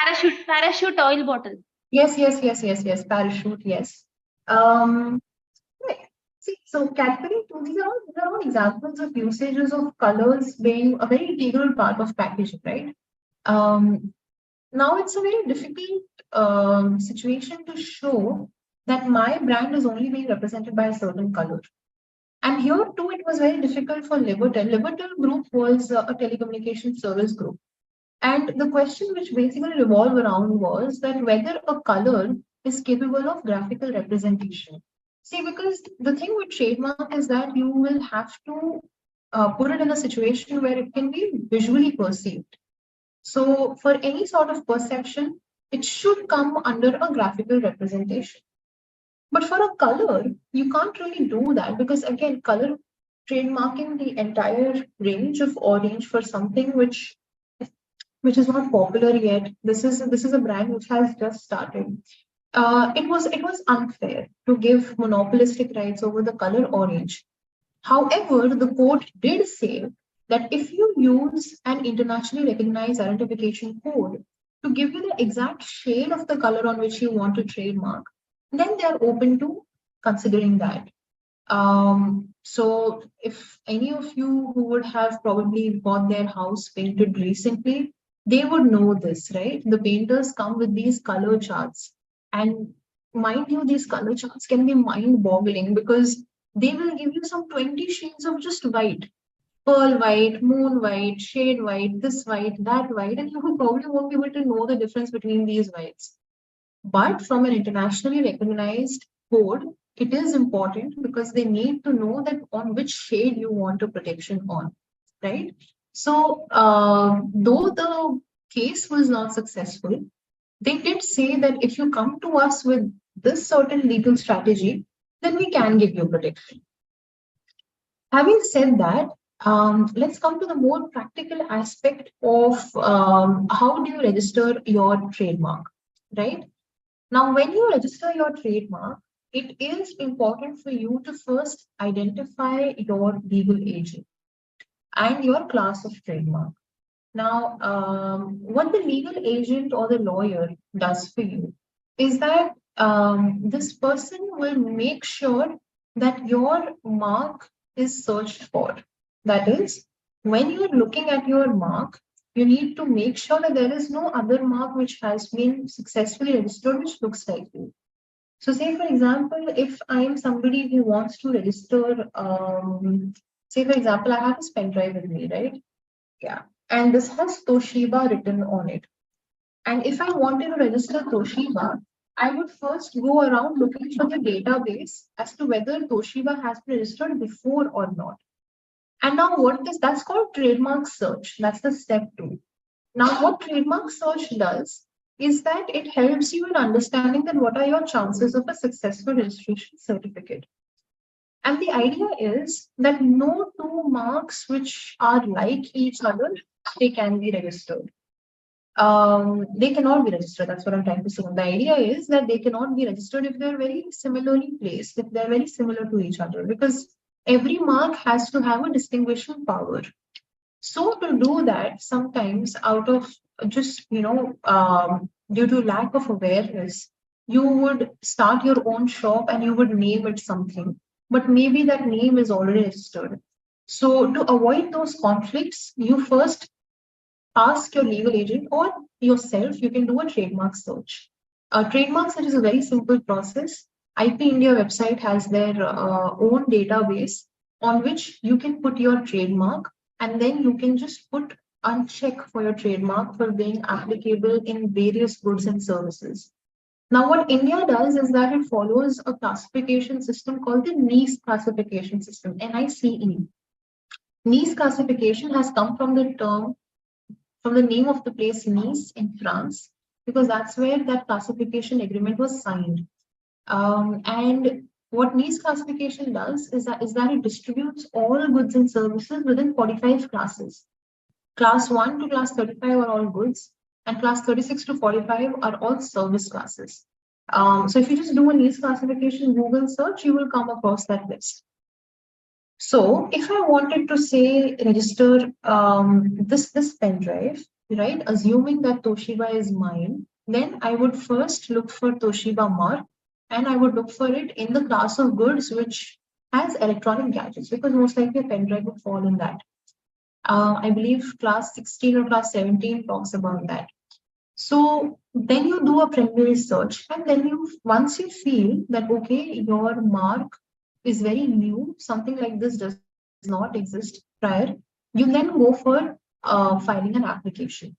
Parachute oil bottle. Yes. Parachute, yes. Right. See, so Cadbury, these are all examples of usages of colors being a very integral part of packaging, right? Now it's a very difficult situation to show that my brand is only being represented by a certain color. And here too, it was very difficult for Libertel. Libertel Group was a telecommunication service group. And the question which basically revolved around was that whether a color is capable of graphical representation. See, because the thing with trademark is that you will have to put it in a situation where it can be visually perceived. So for any sort of perception, it should come under a graphical representation. But for a color, you can't really do that because again, color trademarking the entire range of orange for something which is not popular yet. This is a brand which has just started. It was unfair to give monopolistic rights over the color orange. However, the court did say that if you use an internationally recognized identification code to give you the exact shade of the color on which you want to trademark, then they are open to considering that. So if any of you who would have probably got their house painted recently, they would know this, right? The painters come with these color charts. And mind you, these color charts can be mind-boggling because they will give you some 20 shades of just white. Pearl white, moon white, shade white, this white, that white, and you probably won't be able to know the difference between these whites. But from an internationally recognized code, it is important because they need to know that on which shade you want a protection on, right? So, though the case was not successful, they did say that if you come to us with this certain legal strategy, then we can give you protection. Having said that, let's come to the more practical aspect of how do you register your trademark, right? Now, when you register your trademark, it is important for you to first identify your legal agent and your class of trademark. Now, what the legal agent or the lawyer does for you is that this person will make sure that your mark is searched for. That is, when you're looking at your mark, you need to make sure that there is no other mark which has been successfully registered which looks like you. So say for example, if I am somebody who wants to register, say for example, I have this pen drive with me, right? Yeah. And this has Toshiba written on it. And if I wanted to register Toshiba, I would first go around looking for the database as to whether Toshiba has been registered before or not. And now that's called trademark search. That's the step 2. Now what trademark search does is that it helps you in understanding that what are your chances of a successful registration certificate. And the idea is that no two marks which are like each other, they can be registered. They cannot be registered. That's what I'm trying to say. The idea is that they cannot be registered if they're very similarly placed, if they're very similar to each other, because every mark has to have a distinguishing power. So to do that, sometimes out of just, due to lack of awareness, you would start your own shop and you would name it something, but maybe that name is already registered. So to avoid those conflicts, you first ask your legal agent or yourself, you can do a trademark search. A trademark search is a very simple process. IP India website has their own database on which you can put your trademark, and then you can just put uncheck for your trademark for being applicable in various goods and services. Now, what India does is that it follows a classification system called the NICE classification system, NICE. NICE classification has come from the name of the place Nice in France, because that's where that classification agreement was signed. And what NICE classification does is that it distributes all goods and services within 45 classes. Class 1 to class 35 are all goods, and class 36 to 45 are all service classes. So if you just do a NICE classification Google search, you will come across that list. So if I wanted to say register this pen drive, right, assuming that Toshiba is mine, then I would first look for Toshiba mark, and I would look for it in the class of goods which has electronic gadgets, because most likely a pen drive would fall in that. I believe class 16 or class 17 talks about that. So then you do a preliminary search, and then once you feel that, okay, your mark is very new, something like this does not exist prior, you then go for filing an application.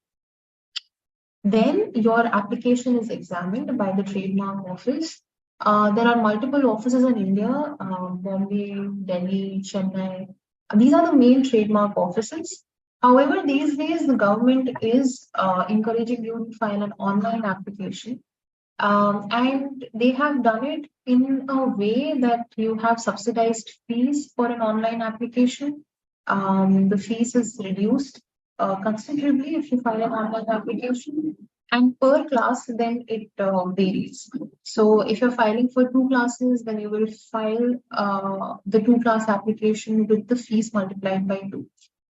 Then your application is examined by the trademark office. There are multiple offices in India, Bombay, Delhi, Chennai. These are the main trademark offices. However, these days the government is encouraging you to file an online application. And they have done it in a way that you have subsidized fees for an online application. The fees is reduced considerably if you file an online application, and per class then it varies. So if you're filing for 2 classes, then you will file the 2-class application with the fees multiplied by 2.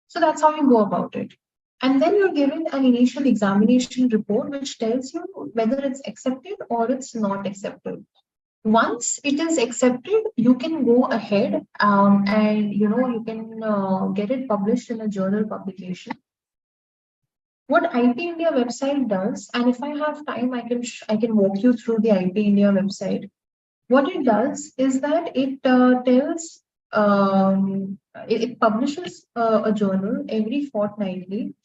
So that's how you go about it. And then you're given an initial examination report which tells you whether it's accepted or it's not accepted. Once it is accepted, you can go ahead and you can get it published in a journal publication. What IP India website does, and if I have time, I can walk you through the IP India website. What it does is that it tells it publishes a journal every fortnightly.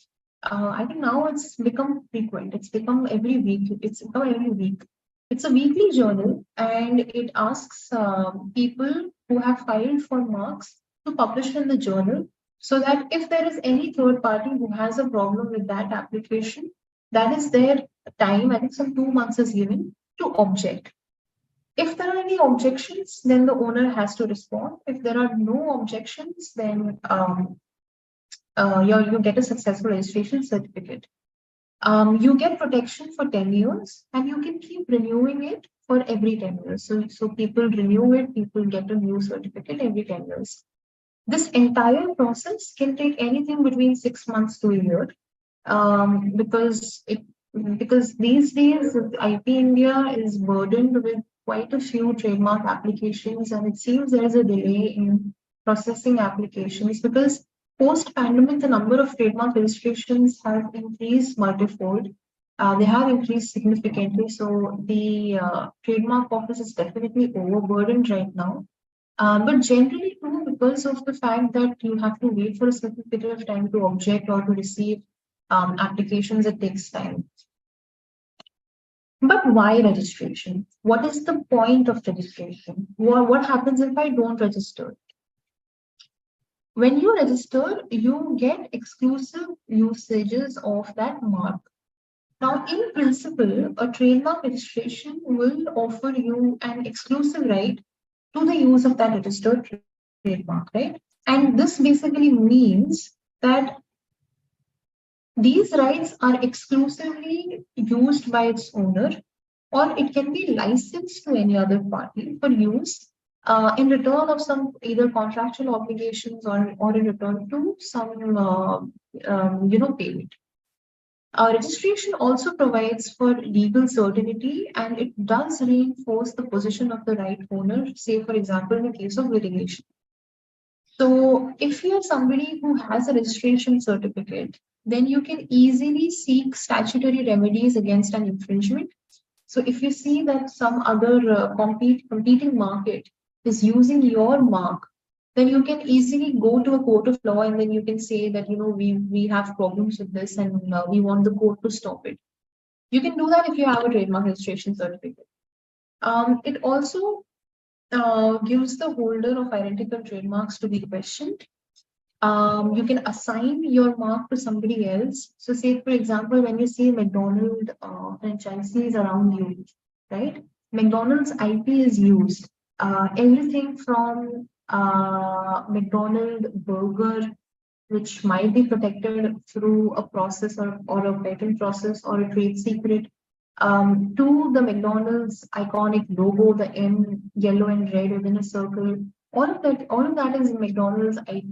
I think now it's become frequent. It's become every week. It's become every week. It's a weekly journal, and it asks people who have filed for marks to publish in the journal, so that if there is any third party who has a problem with that application, that is their time. I think some 2 months is given to object. If there are any objections, then the owner has to respond. If there are no objections, then you get a successful registration certificate. You get protection for 10 years, and you can keep renewing it for every 10 years. So people renew it, people get a new certificate every 10 years. This entire process can take anything between 6 months to a year, because these days IP India is burdened with quite a few trademark applications, and it seems there is a delay in processing applications because post-pandemic, the number of trademark registrations have increased multifold. They have increased significantly. So the trademark office is definitely overburdened right now. But generally too, because of the fact that you have to wait for a certain period of time to object or to receive applications, it takes time. But why registration? What is the point of registration? What happens if I don't register? When you register, you get exclusive usages of that mark. Now, in principle, a trademark registration will offer you an exclusive right to the use of that registered trademark, right? And this basically means that these rights are exclusively used by its owner, or it can be licensed to any other party for use in return of some either contractual obligations or in return to some payment. Registration also provides for legal certainty, and it does reinforce the position of the right owner, say for example in the case of litigation. So if you are somebody who has a registration certificate, then you can easily seek statutory remedies against an infringement. So if you see that some other competing market is using your mark, then you can easily go to a court of law, and then you can say that we have problems with this, and we want the court to stop it. You can do that if you have a trademark registration certificate. It also gives the holder of identical trademarks to be questioned. You can assign your mark to somebody else. So say, for example, when you see McDonald's franchisees around you, right? McDonald's IP is used. Everything from McDonald's burger, which might be protected through a process or a patent process or a trade secret, to the McDonald's iconic logo, the M, yellow and red within a circle. All of that is McDonald's IP.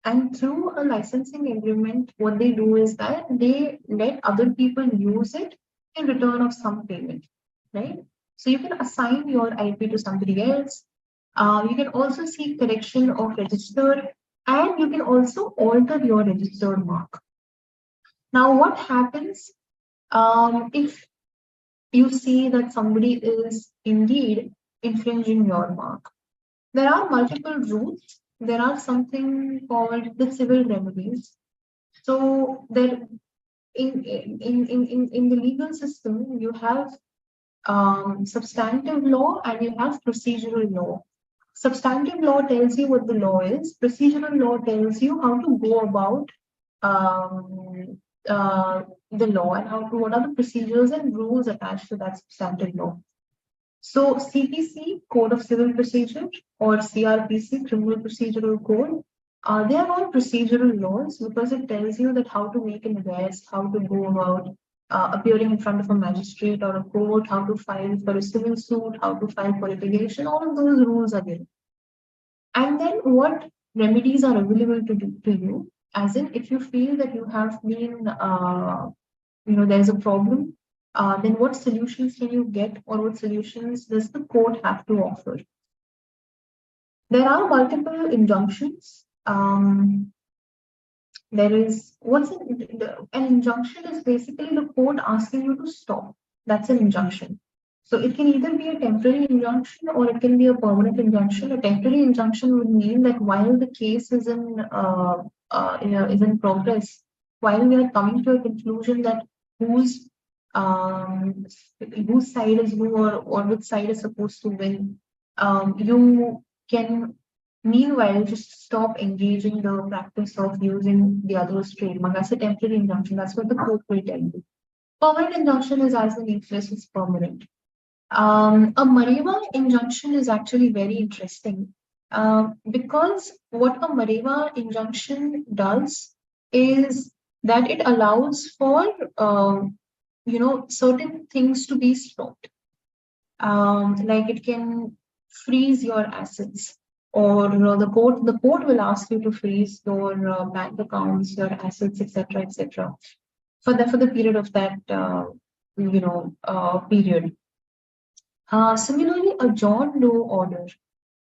And through a licensing agreement, what they do is that they let other people use it in return of some payment, right? So you can assign your IP to somebody else. You can also seek correction of register, and you can also alter your registered mark. Now, what happens if you see that somebody is indeed infringing your mark? There are multiple routes. There are something called the civil remedies. So there in the legal system, you have substantive law and you have procedural law. Substantive law tells you what the law is. Procedural law tells you how to go about um, the law and what are the procedures and rules attached to that substantive law. So CPC, Code of Civil Procedure, or CRPC, Criminal Procedural Code, they are all procedural laws because it tells you that how to make an arrest, how to go about appearing in front of a magistrate or a court, how to file for a civil suit, how to file for litigation, all of those rules are given. And then what remedies are available to you, as in if you feel that you have been, there's a problem, then what solutions can you get or what solutions does the court have to offer? There are multiple injunctions. There is an injunction is basically the court asking you to stop. That's an injunction. So it can either be a temporary injunction or it can be a permanent injunction. A temporary injunction would mean that while the case is in progress, while we are coming to a conclusion that whose side is who or which side is supposed to win, you can meanwhile just stop engaging the practice of using the other's trademark. That's a temporary injunction. That's what the court will tell you. Permanent injunction is as the name says, it's permanent. A Mareva injunction is actually very interesting because what a Mareva injunction does is that it allows for certain things to be stopped. Like it can freeze your assets, or the court will ask you to freeze your bank accounts, your assets, etc., etc. For the period of that period. Similarly, a John Doe order.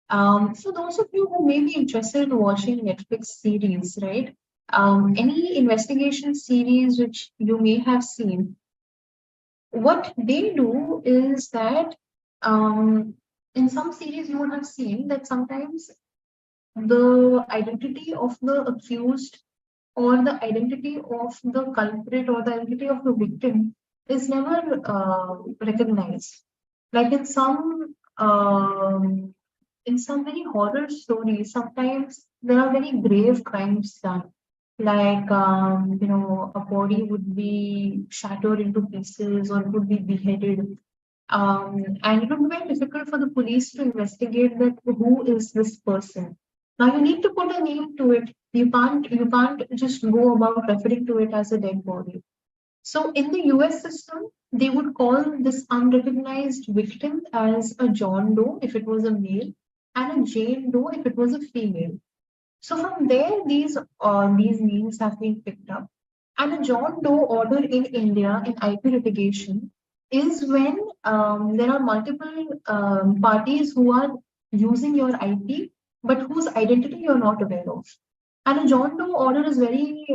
So those of you who may be interested in watching Netflix series, right? Any investigation series which you may have seen, what they do is that in some series you would have seen that sometimes the identity of the accused or the identity of the culprit or the identity of the victim is never recognized. Like in some very horror stories, sometimes there are very grave crimes done. Like a body would be shattered into pieces or it would be beheaded. And it would be very difficult for the police to investigate that who is this person. Now you need to put a name to it. You can't just go about referring to it as a dead body. So in the US system, they would call this unrecognized victim as a John Doe if it was a male, and a Jane Doe if it was a female. So from there, these names have been picked up. And a John Doe order in India in IP litigation is when there are multiple parties who are using your IP, but whose identity you're not aware of. And a John Doe order is very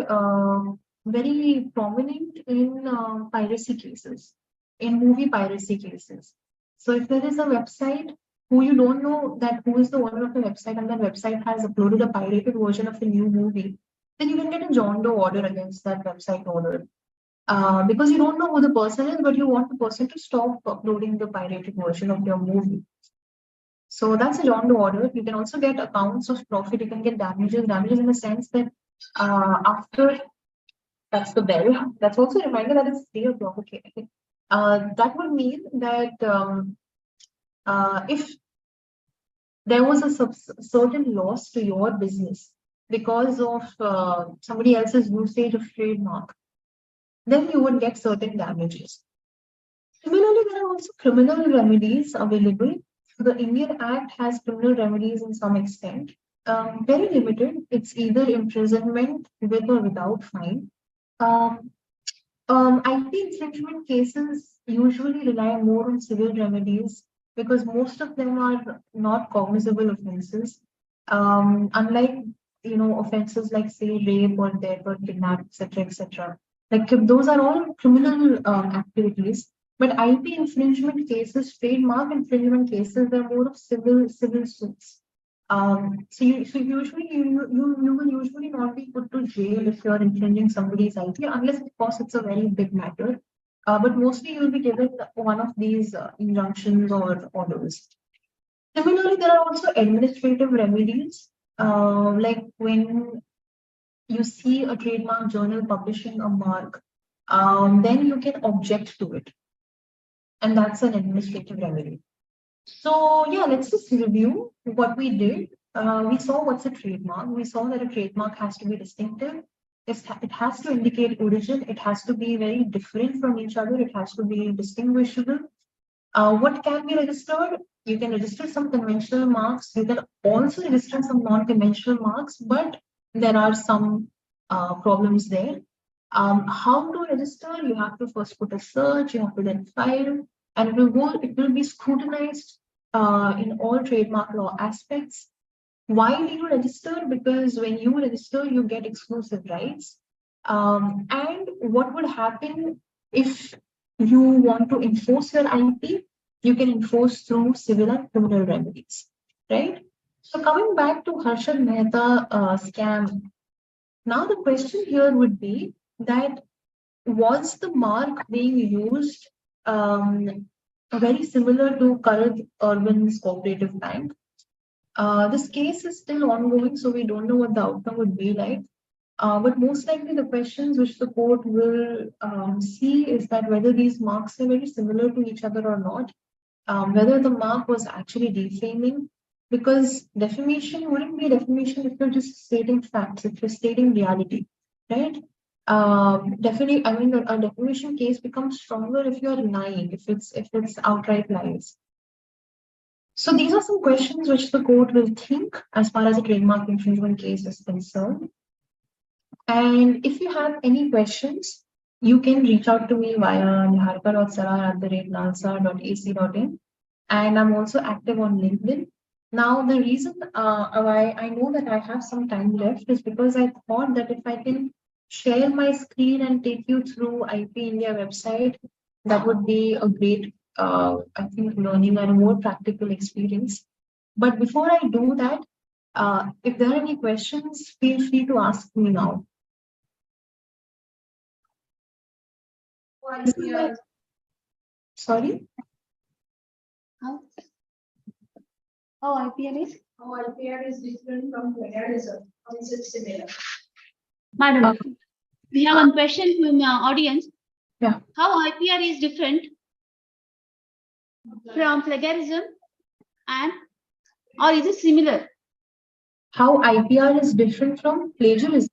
prominent in piracy cases, in movie piracy cases. So if there is a website who you don't know that who is the owner of the website and that website has uploaded a pirated version of a new movie, then you can get a John Doe order against that website owner. Because you don't know who the person is, but you want the person to stop uploading the pirated version of your movie. So that's a John Doe order. You can also get accounts of profit. You can get damages in the sense that after that's the bell. That's also a reminder that it's 3 o'clock. Okay. That would mean that if there was a certain loss to your business because of somebody else's usage of trademark, then you would get certain damages. Similarly, there are also criminal remedies available. The Indian Act has criminal remedies in some extent. Very limited. It's either imprisonment with or without fine. IP infringement cases usually rely more on civil remedies because most of them are not cognizable offenses. Unlike offenses like say rape or death or kidnap, etc. Like those are all criminal activities. But IP infringement cases, trademark infringement cases, they're more of civil suits. So usually you will usually not be put to jail if you're infringing somebody's IP, unless of course it's a very big matter. But mostly you'll be given one of these injunctions or orders. Similarly, there are also administrative remedies, like when you see a trademark journal publishing a mark, then you can object to it, and that's an administrative remedy. So yeah, let's just review what we did. We saw what's a trademark. We saw that a trademark has to be distinctive. It has to indicate origin. It has to be very different from each other. It has to be distinguishable. What can be registered? You can register some conventional marks. You can also register some non-conventional marks, but there are some problems there. How to register? You have to first put a search, you have to then file, and it will be scrutinized in all trademark law aspects. Why do you register? Because when you register, you get exclusive rights. And what would happen if you want to enforce your IP? You can enforce through civil and criminal remedies, right? So coming back to Harshad Mehta scam, now the question here would be that was the mark being used very similar to Karad Urban's Cooperative Bank? This case is still ongoing, so we don't know what the outcome would be like. But most likely the questions which the court will see is that whether these marks are very similar to each other or not, whether the mark was actually defaming, because defamation wouldn't be defamation if you're just stating facts, if you're stating reality, right? Definitely, I mean, a defamation case becomes stronger if you're lying, if it's outright lies. So these are some questions which the court will think as far as a trademark infringement case is concerned. And if you have any questions, you can reach out to me via niharika.sarar@nalsa.ac.in. And I'm also active on LinkedIn. Now, the reason why I know that I have some time left is because I thought that if I can share my screen and take you through IP India website, that would be a great, I think, learning and a more practical experience. But before I do that, if there are any questions, feel free to ask me now. Sorry? How IPR is? How IPR is different from plagiarism? How is it similar? Madam, we have one question from the audience. Yeah. How IPR is different from plagiarism or is it similar? How IPR is different from plagiarism?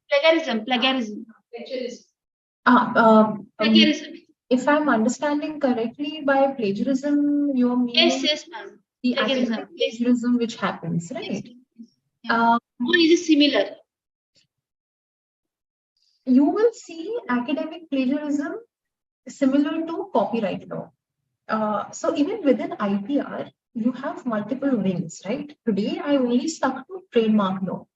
Plagiarism. Plagiarism. Plagiarism. If I'm understanding correctly, by plagiarism, you're meaning Yes, ma'am. the Plagiarism. academic plagiarism which happens, Yes. right? Yeah. Or is it similar? You will see academic plagiarism similar to copyright law. So even within IPR, you have multiple wings, right? Today, I only stuck to trademark law.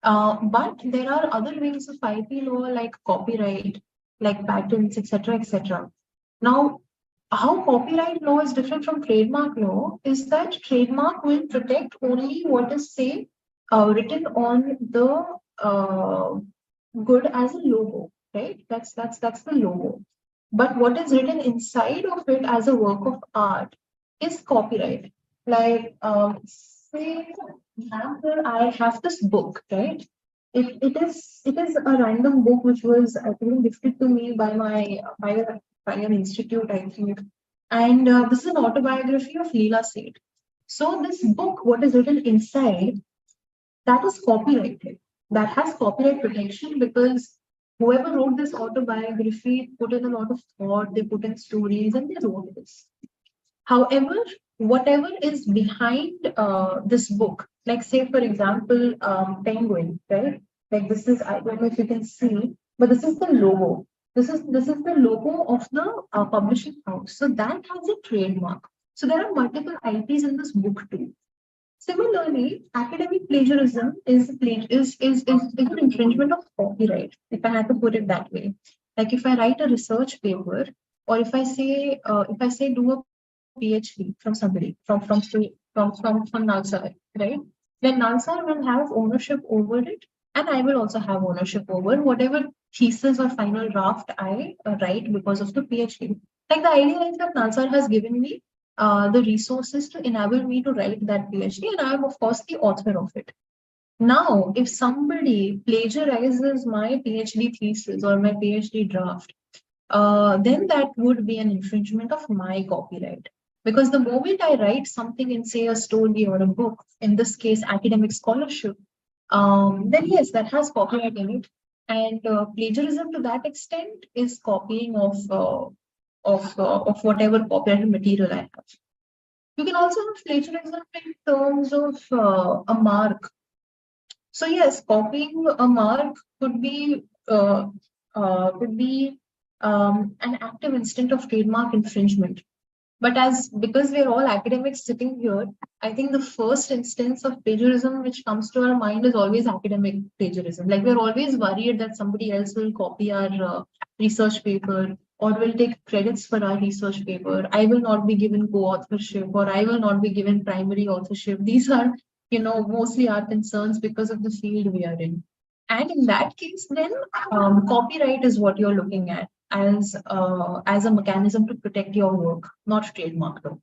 But there are other wings of IP law like copyright, like patents, etc., etc. Now, how copyright law is different from trademark law is that trademark will protect only what is, say, written on the good as a logo, right? That's the logo. But what is written inside of it as a work of art is copyright. Like, say, for example, I have this book, right? It is a random book which was, I think, gifted to me by an institute, I think. And this is an autobiography of Leela Seth. So this book, what is written inside, that is copyrighted. That has copyright protection because whoever wrote this autobiography put in a lot of thought, they put in stories, and they wrote this. However, whatever is behind this book, like say, for example, Penguin, right? Like this is, I don't know if you can see, but this is the logo. This is the logo of the publishing house. So that has a trademark. So there are multiple IPs in this book too. Similarly, academic plagiarism is an infringement of copyright, if I had to put it that way. Like if I write a research paper, or if I say do a PhD from somebody from NALSA, right? then Nalsar will have ownership over it, and I will also have ownership over whatever thesis or final draft I write because of the PhD. Like the idea is that Nalsar has given me the resources to enable me to write that PhD, and I am of course the author of it. Now, if somebody plagiarizes my PhD thesis or my PhD draft, then that would be an infringement of my copyright. Because the moment I write something in, say, a story or a book, in this case, academic scholarship, then yes, that has copyright in it. And plagiarism to that extent is copying of whatever copyrighted material I have. You can also have plagiarism in terms of a mark. So yes, copying a mark could be an active instant of trademark infringement. But because we're all academics sitting here, I think the first instance of plagiarism which comes to our mind is always academic plagiarism. Like we're always worried that somebody else will copy our research paper or will take credits for our research paper. I will not be given co-authorship or I will not be given primary authorship. These are, mostly our concerns because of the field we are in. And in that case, then copyright is what you're looking at as a mechanism to protect your work, not trademark though.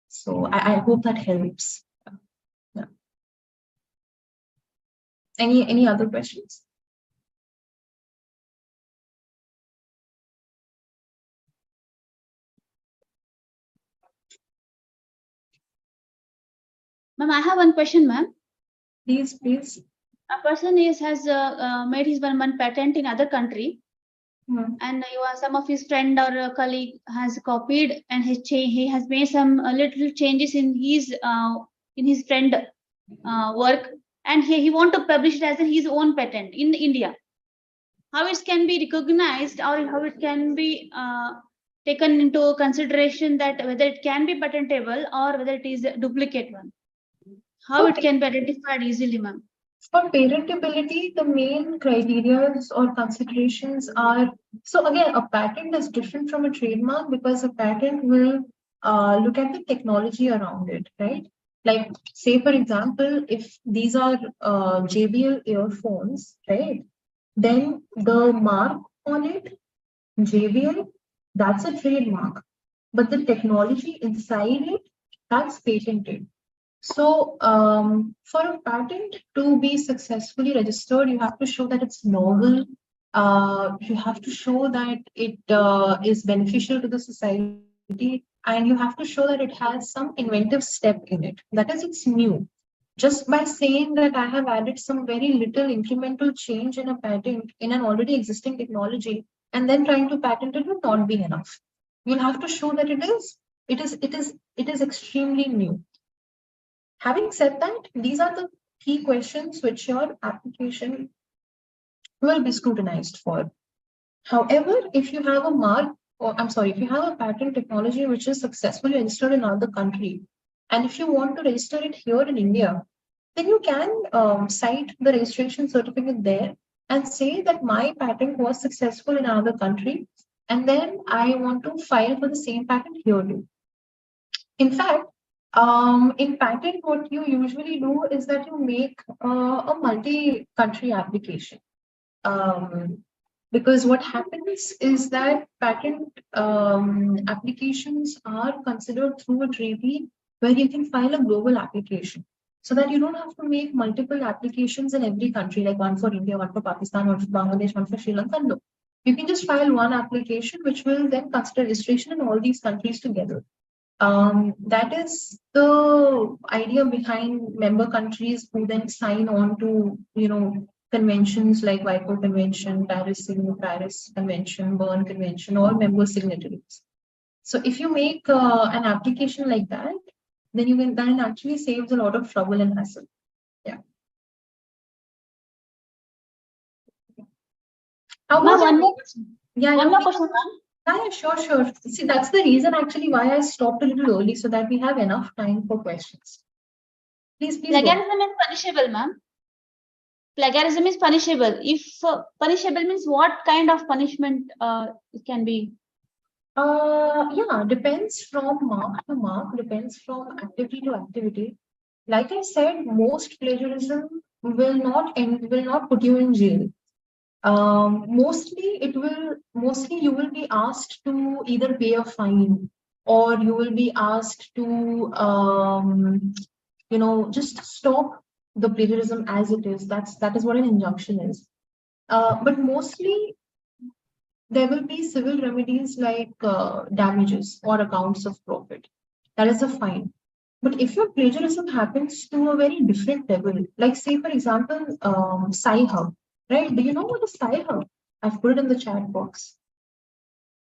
So I hope that helps. Yeah. Any other questions? Ma'am, I have one question, ma'am. Please. A person has made his one patent in other country, and some of his friend or a colleague has copied and he has made some little changes in his friend work, and he want to publish it as his own patent in India. How it can be recognized or how it can be taken into consideration that whether it can be patentable or whether it is a duplicate one? How it can be identified easily, ma'am? For patentability, the main criteria or considerations are, so again, a patent is different from a trademark because a patent will look at the technology around it, right? Like, say, for example, if these are JBL earphones, right? Then the mark on it, JBL, that's a trademark. But the technology inside it, that's patented. So for a patent to be successfully registered, you have to show that it's novel. You have to show that it is beneficial to the society, and you have to show that it has some inventive step in it. That is, it's new. Just by saying that I have added some very little incremental change in a patent in an already existing technology, and then trying to patent it will not be enough. You'll have to show that it is extremely new. Having said that, these are the key questions which your application will be scrutinized for. However, if you have a mark, if you have a patent technology which is successfully registered in another country, and if you want to register it here in India, then you can cite the registration certificate there and say that my patent was successful in another country, and then I want to file for the same patent here too. In fact, in patent, what you usually do is that you make a multi-country application. Because what happens is that patent applications are considered through a treaty where you can file a global application. So that you don't have to make multiple applications in every country, like one for India, one for Pakistan, one for Bangladesh, one for Sri Lanka. No. You can just file one application, which will then consider registration in all these countries together. That is the idea behind member countries who then sign on to, conventions like WIPO Convention, Paris Convention, Bern Convention, all member signatories. So if you make an application like that, then that actually saves a lot of trouble and hassle. Yeah. One more question. Yeah. One more question. Yeah, sure. See, that's the reason actually why I stopped a little early so that we have enough time for questions. Please. Plagiarism is punishable, ma'am. Plagiarism is punishable. If punishable means what kind of punishment it can be? Yeah, depends from mark to mark, depends from activity to activity. like I said, most plagiarism will not put you in jail. Mostly you will be asked to either pay a fine, or you will be asked to just stop the plagiarism as it is. That is what an injunction is. But mostly there will be civil remedies like damages or accounts of profit. That is a fine. But if your plagiarism happens to a very different level, like say for example, Sci-Hub, right? Do you know what is Sci-Hub? I've put it in the chat box.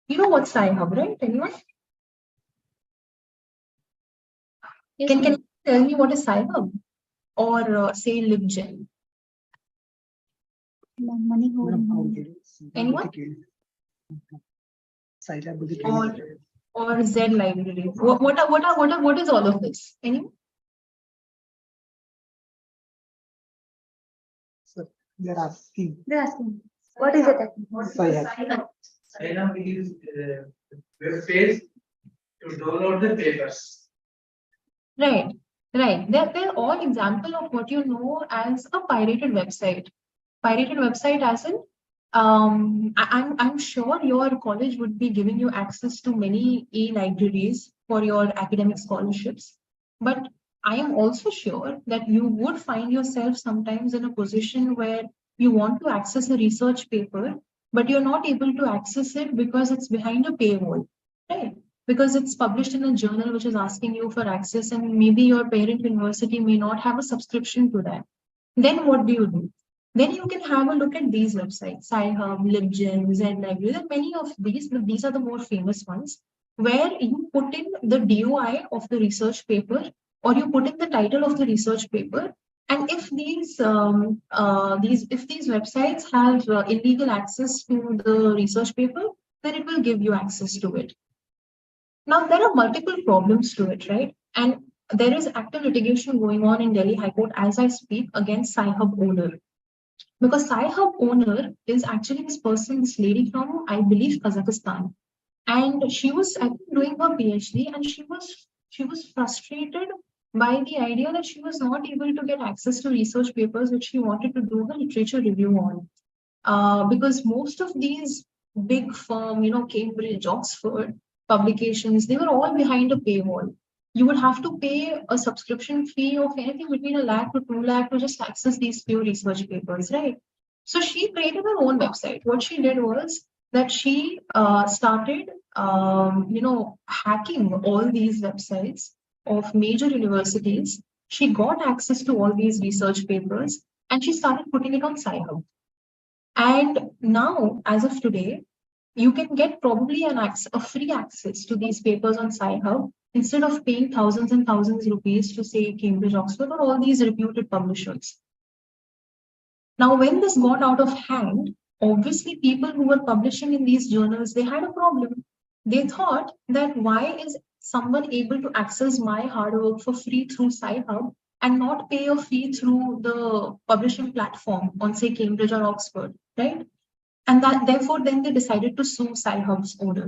You know what Sci-Hub, right? Anyone? Yes, Can ma'am. you tell me what is Sci-Hub? Or say LibGen? Money Anyone? Or Z Library? What is all of this? Anyone? They're asking. They're asking, what is it? Sci-Hub is web page to download the papers. Right. They're all example of what you know as a pirated website. Pirated website as in, I'm sure your college would be giving you access to many e-libraries for your academic scholarships. But I am also sure that you would find yourself sometimes in a position where you want to access a research paper, but you're not able to access it because it's behind a paywall, right? Because it's published in a journal which is asking you for access, and maybe your parent university may not have a subscription to that. Then what do? Then you can have a look at these websites, Sci-Hub, LibGen, Z-Library. There are many of these, but these are the more famous ones, where you put in the DOI of the research paper, or you put in the title of the research paper. And if these websites have illegal access to the research paper, then it will give you access to it. Now, there are multiple problems to it, right? And there is active litigation going on in Delhi High Court as I speak against Sci-Hub owner. Because Sci-Hub owner is actually this person, this lady from, I believe, Kazakhstan. And she was, I think, doing her PhD, and she was frustrated by the idea that she was not able to get access to research papers which she wanted to do her literature review on. Because most of these big firm, Cambridge, Oxford publications, they were all behind a paywall. You would have to pay a subscription fee of anything between 1 lakh to 2 lakh to just access these few research papers, right? So she created her own website. What she did was that she started, hacking all these websites of major universities. She got access to all these research papers, and she started putting it on Sci-Hub. And now, as of today, you can get probably a free access to these papers on Sci-Hub instead of paying thousands and thousands rupees to say Cambridge, Oxford, or all these reputed publishers. Now, when this got out of hand, obviously people who were publishing in these journals, they had a problem. They thought that why is someone able to access my hard work for free through Sci-Hub and not pay a fee through the publishing platform on, say, Cambridge or Oxford, right? And that therefore then they decided to sue Sci-Hub's owner.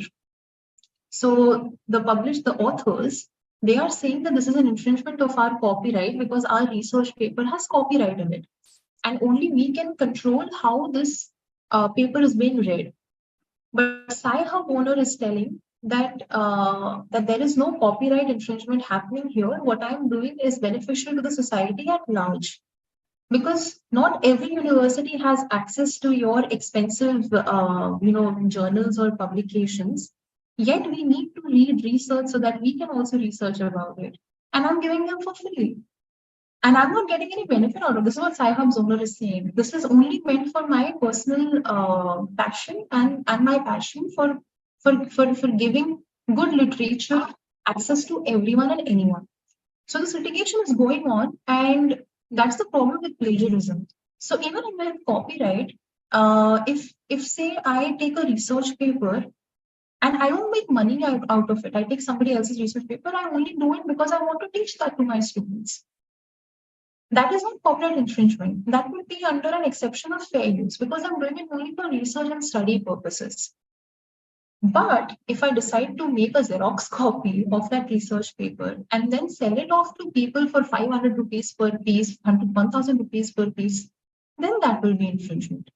So the authors, they are saying that this is an infringement of our copyright because our research paper has copyright in it. And only we can control how this paper is being read. But Sci-Hub owner is telling that that there is no copyright infringement happening here. What I'm doing is beneficial to the society at large. Because not every university has access to your expensive, journals or publications. Yet we need to read research so that we can also research about it. And I'm giving them for free. And I'm not getting any benefit out of this. Is what Sci-Hub's owner is saying. This is only meant for my personal passion and my passion for giving good literature access to everyone and anyone. So this litigation is going on, and that's the problem with plagiarism. So even in copyright, if say I take a research paper and I don't make money out of it, I take somebody else's research paper, I only do it because I want to teach that to my students. That is not copyright infringement. That would be under an exception of fair use because I'm doing it only for research and study purposes. But if I decide to make a Xerox copy of that research paper and then sell it off to people for 500 rupees per piece, 1,000 rupees per piece, then that will be infringement.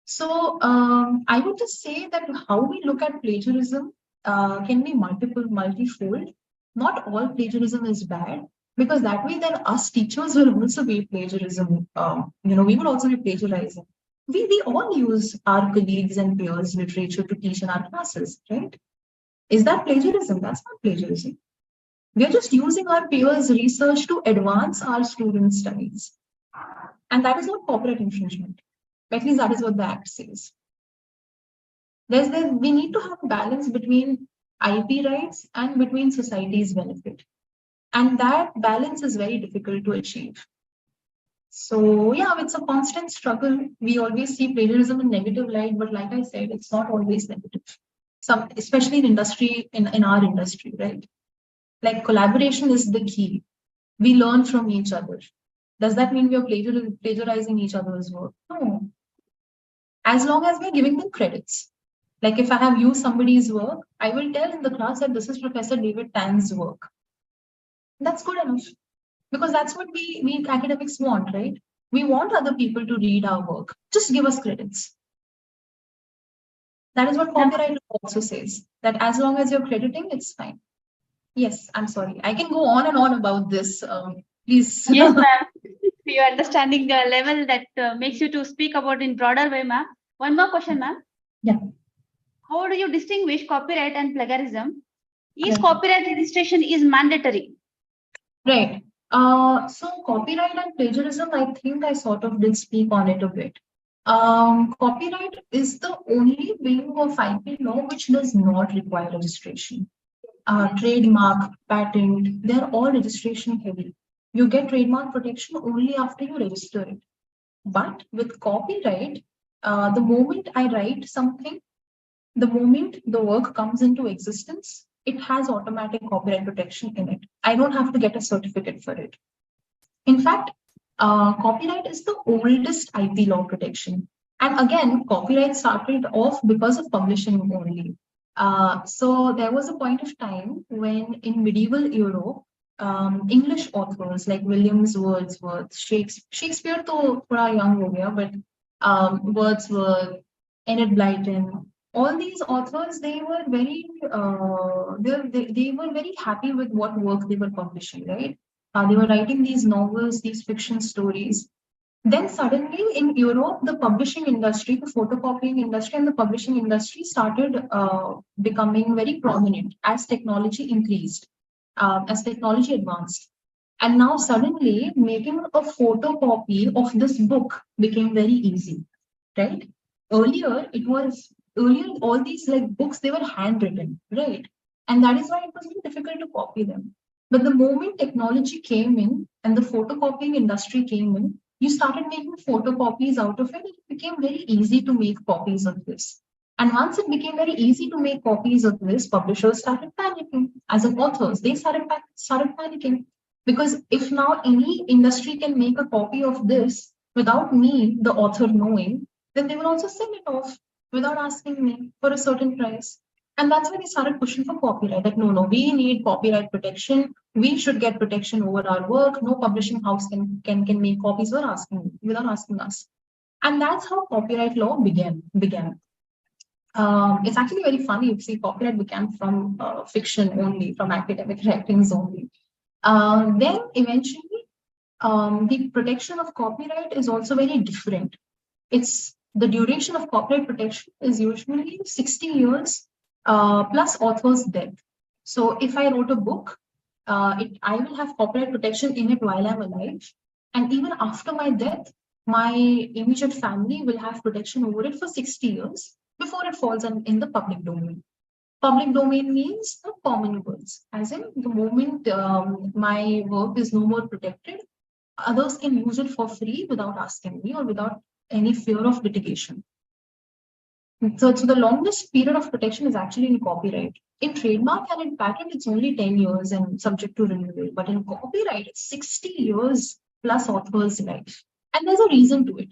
So I would just say that how we look at plagiarism can be multifold. Not all plagiarism is bad, because that way then us teachers will also be plagiarism. We will also be plagiarizing. We all use our colleagues and peers' literature to teach in our classes, right? Is that plagiarism? That's not plagiarism. We are just using our peers' research to advance our students' studies. And that is not copyright infringement. At least that is what the Act says. We need to have a balance between IP rights and between society's benefit. And that balance is very difficult to achieve. So yeah, it's a constant struggle. We always see plagiarism in negative light, but like I said, it's not always negative. Especially in industry, in our industry, right? Like collaboration is the key. We learn from each other. Does that mean we are plagiarizing each other's work? No. As long as we're giving them credits. Like if I have used somebody's work, I will tell in the class that this is Professor David Tan's work. That's good enough. Because that's what we academics want, right? We want other people to read our work. Just give us credits. That is what copyright also says, that as long as you're crediting, it's fine. Yes, I'm sorry. I can go on and on about this. Please. Yes, ma'am. Your understanding the level that makes you to speak about in broader way, ma'am. One more question, ma'am. Yeah. How do you distinguish copyright and plagiarism? Is Right. copyright registration is mandatory? Right. So copyright and plagiarism, I think I sort of did speak on it a bit. Copyright is the only wing of IP law which does not require registration. Trademark, patent, they're all registration heavy. You get trademark protection only after you register it. But with copyright, the moment I write something, the moment the work comes into existence, it has automatic copyright protection in it. I don't have to get a certificate for it. In fact, copyright is the oldest IP law protection. And again, copyright started off because of publishing only. So there was a point of time when in medieval Europe, English authors like Williams, Wordsworth, Shakespeare to thora young ho gaya, but Wordsworth, Enid Blyton, all these authors, they were very they were very happy with what work they were publishing, right? They were writing these novels, these fiction stories. Then suddenly in Europe, the publishing industry, the photocopying industry and the publishing industry started becoming very prominent as technology increased, as technology advanced. And now suddenly making a photocopy of this book became very easy, right? Earlier, all these like books, they were handwritten, right? And that is why it was very difficult to copy them. But the moment technology came in and the photocopying industry came in, you started making photocopies out of it. It became very easy to make copies of this. And once it became very easy to make copies of this, publishers started panicking. As in authors, they started panicking. Because if now any industry can make a copy of this without me, the author, knowing, then they will also sell it off without asking me for a certain price. And that's when they started pushing for copyright. That no, we need copyright protection. We should get protection over our work. No publishing house can make copies without asking us. And that's how copyright law began. It's actually very funny. You see, copyright began from fiction only, from academic writings only. Then eventually, the protection of copyright is also very different. It's the duration of copyright protection is usually 60 years plus author's death. So if I wrote a book, I will have copyright protection in it while I'm alive. And even after my death, my immediate family will have protection over it for 60 years before it falls in the public domain. Public domain means the common goods, as in the moment my work is no more protected, others can use it for free without asking me or without any fear of litigation. So the longest period of protection is actually in copyright. In trademark and in patent, it's only 10 years and subject to renewal. But in copyright, it's 60 years plus author's life. And there's a reason to it.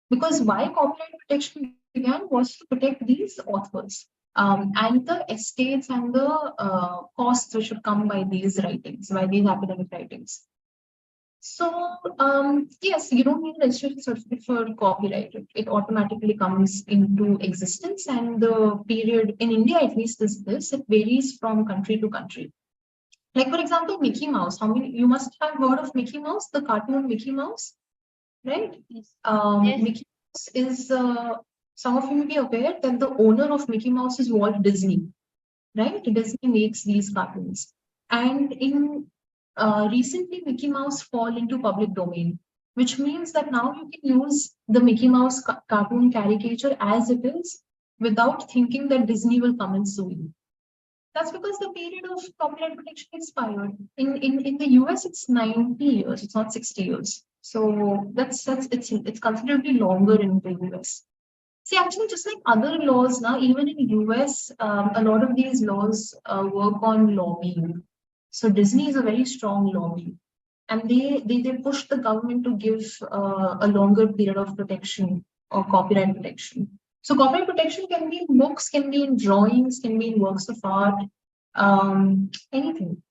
Because why copyright protection began was to protect these authors. and the estates and the costs which should come by these writings, by these academic writings. So, yes, you don't need a registration certificate for copyright. It automatically comes into existence, and the period in India, at least, is this. It varies from country to country. Like, for example, Mickey Mouse. How many you must have heard of Mickey Mouse, the cartoon Mickey Mouse, right? Yes. Yes. Mickey Mouse is some of you may be aware that the owner of Mickey Mouse is Walt Disney, right? Disney makes these cartoons, and in recently Mickey Mouse fall into public domain, which means that now you can use the Mickey Mouse cartoon caricature as it is without thinking that Disney will come and sue you. That's because the period of copyright protection expired. In the US, it's 90 years, it's not 60 years. So it's considerably longer in the US. See, actually, just like other laws now, even in US, a lot of these laws work on lobbying. So Disney is a very strong lobby, and they push the government to give a longer period of protection or copyright protection. So copyright protection can be in books, can be in drawings, can be in works of art, anything.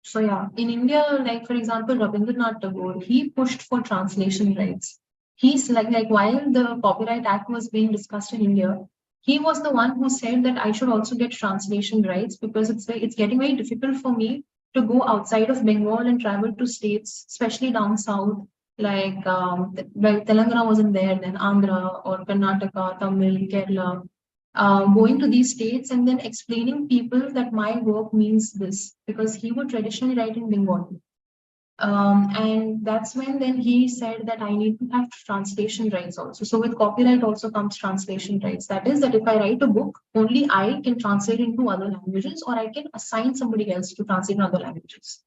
So yeah, in India, like for example, Rabindranath Tagore, he pushed for translation rights. He's like while the Copyright Act was being discussed in India, he was the one who said that I should also get translation rights because it's getting very difficult for me to go outside of Bengal and travel to states, especially down south, like well, Telangana wasn't there, then Andhra or Karnataka, Tamil, Kerala. Going to these states and then explaining people that my work means this, because he would traditionally write in Bengali. And that's when then he said that I need to have translation rights also. So with copyright also comes translation rights. That is that if I write a book, only I can translate into other languages, or I can assign somebody else to translate in other languages.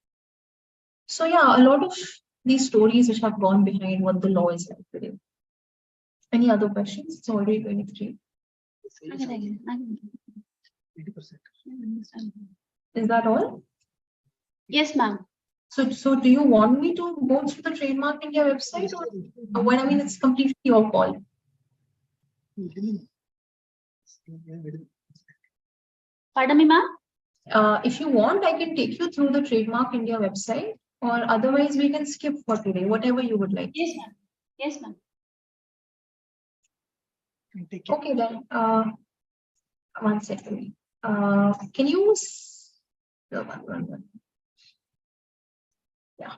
So yeah, a lot of these stories which have gone behind what the law is like today. Any other questions? It's already 23. Is that all? Yes, ma'am. So do you want me to go through the Trademark India website, or what? I mean, it's completely your call. Pardon me, ma'am. If you want, I can take you through the Trademark India website, or otherwise we can skip for today, whatever you would like. Yes, ma'am. Yes, ma'am. Okay, then, 1 second. Can you, one. Yeah.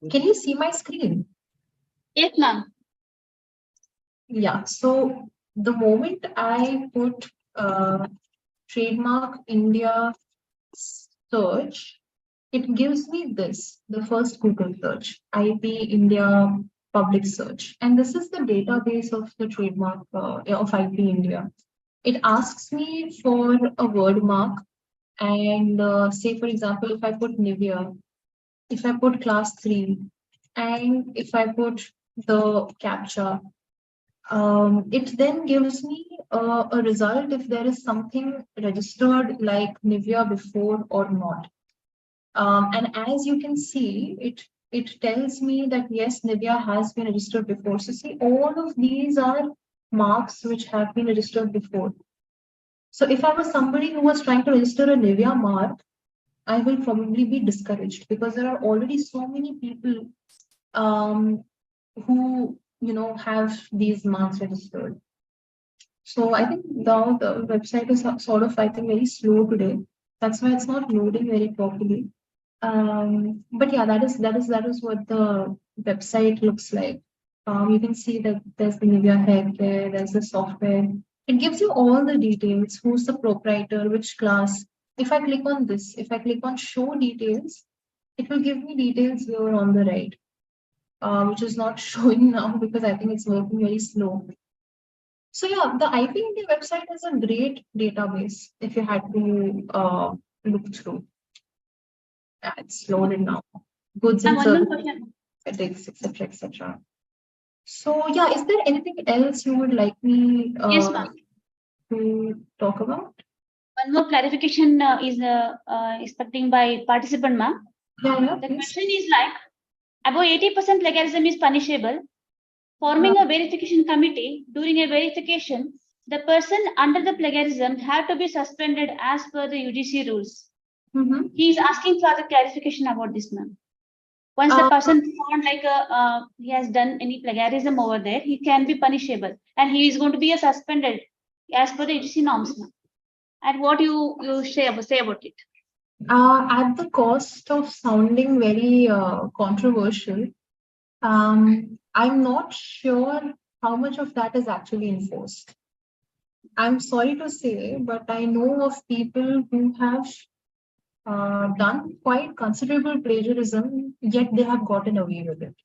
Can you see my screen? Yes, ma'am. Yeah, so the moment I put Trademark India search, it gives me this, the first Google search, IP India public search. And this is the database of the trademark of IP India. It asks me for a word mark, and say, for example, if I put Nivea, if I put class 3, and if I put the CAPTCHA, it then gives me a result if there is something registered like Nivea before or not. And as you can see, it tells me that yes, Nivea has been registered before. So see, all of these are marks which have been registered before. So if I was somebody who was trying to register a Nivea mark, I will probably be discouraged because there are already so many people who have these marks registered. So I think now the website is sort of, I think, very slow today. That's why it's not loading very properly. But yeah, that is what the website looks like. You can see that there's the Nivea hair care, there's the software. It gives you all the details, who's the proprietor, which class. If I click on this, if I click on show details, it will give me details here on the right, which is not showing now because I think it's working very slow. So yeah, the IP India website is a great database if you had to look through. Yeah, it's loaded now. Goods and services, etc., etc. So yeah, is there anything else you would like me Yes, ma'am. to talk about? One more clarification is expecting by participant, ma'am. Yeah, The please. question is like, above 80% plagiarism is punishable. Forming a verification committee during a verification the person under the plagiarism have to be suspended as per the UGC rules. Mhm. He is asking for the clarification about this, ma'am. Once the person found like he has done any plagiarism over there, he can be punishable, and he is going to be suspended as per the UGC norms, ma'am. And what you say about it? At the cost of sounding very controversial, I'm not sure how much of that is actually enforced. I'm sorry to say, but I know of people who have done quite considerable plagiarism, yet they have gotten away with it.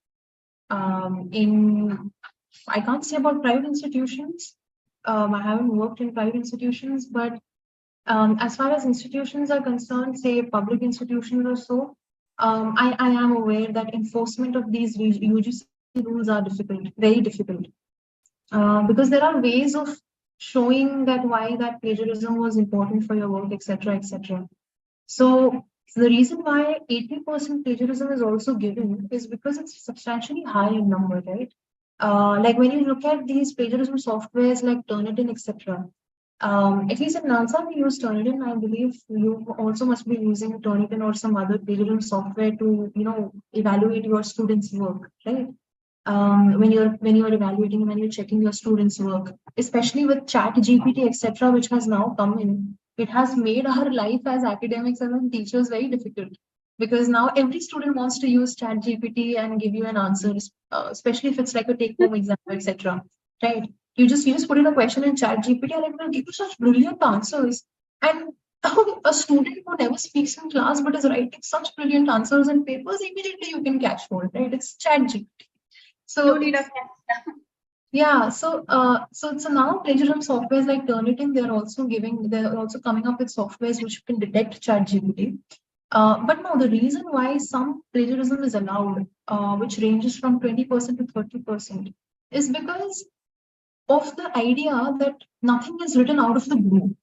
I can't say about private institutions. I haven't worked in private institutions, but as far as institutions are concerned, say public institutions or so, I am aware that enforcement of these UGC rules are difficult, very difficult, because there are ways of showing that why that plagiarism was important for your work, etc., etc. So the reason why 80% plagiarism is also given is because it's substantially high in number, right? Like when you look at these plagiarism softwares like Turnitin, etc. At least in NALSA, we use Turnitin. I believe you also must be using Turnitin or some other plagiarism software to, evaluate your students' work, right? When you're evaluating, when you're checking your students' work, especially with ChatGPT, etc., which has now come in, it has made our life as academics and teachers very difficult, because now every student wants to use ChatGPT and give you an answer, especially if it's like a take-home exam, etc. Right? You just put in a question in ChatGPT and it will give you such brilliant answers. And a student who never speaks in class but is writing such brilliant answers in papers, immediately you can catch hold, right? It's ChatGPT. So No need of yeah, so now plagiarism softwares like Turnitin, they're also coming up with softwares which can detect ChatGPT. But no, the reason why some plagiarism is allowed, which ranges from 20% to 30%, is because of the idea that nothing is written out of the blue,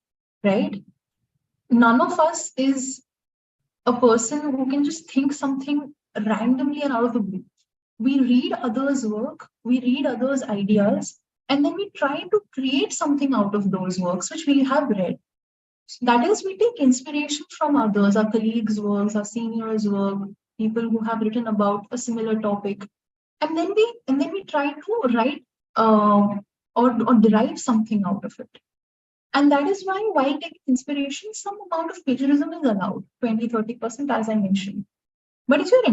right? None of us is a person who can just think something randomly and out of the blue. We read others' work, we read others' ideas, and then we try to create something out of those works which we have read. That is, we take inspiration from others, our colleagues' works, our seniors' work, people who have written about a similar topic, and then we try to write or derive something out of it. And that is why, while taking inspiration, some amount of plagiarism is allowed, 20-30%, as I mentioned. But if you're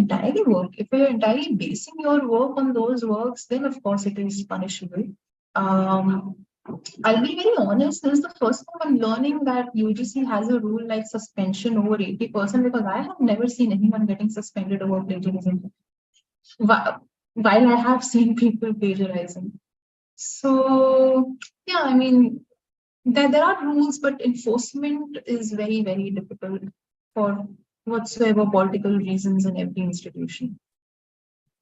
entirely basing your work on those works, then of course it is punishable. I'll be very honest, this is the first time I'm learning that UGC has a rule like suspension over 80%, because I have never seen anyone getting suspended over plagiarism, while I have seen people plagiarizing. So yeah, I mean, there are rules, but enforcement is very, very difficult for whatsoever political reasons in every institution.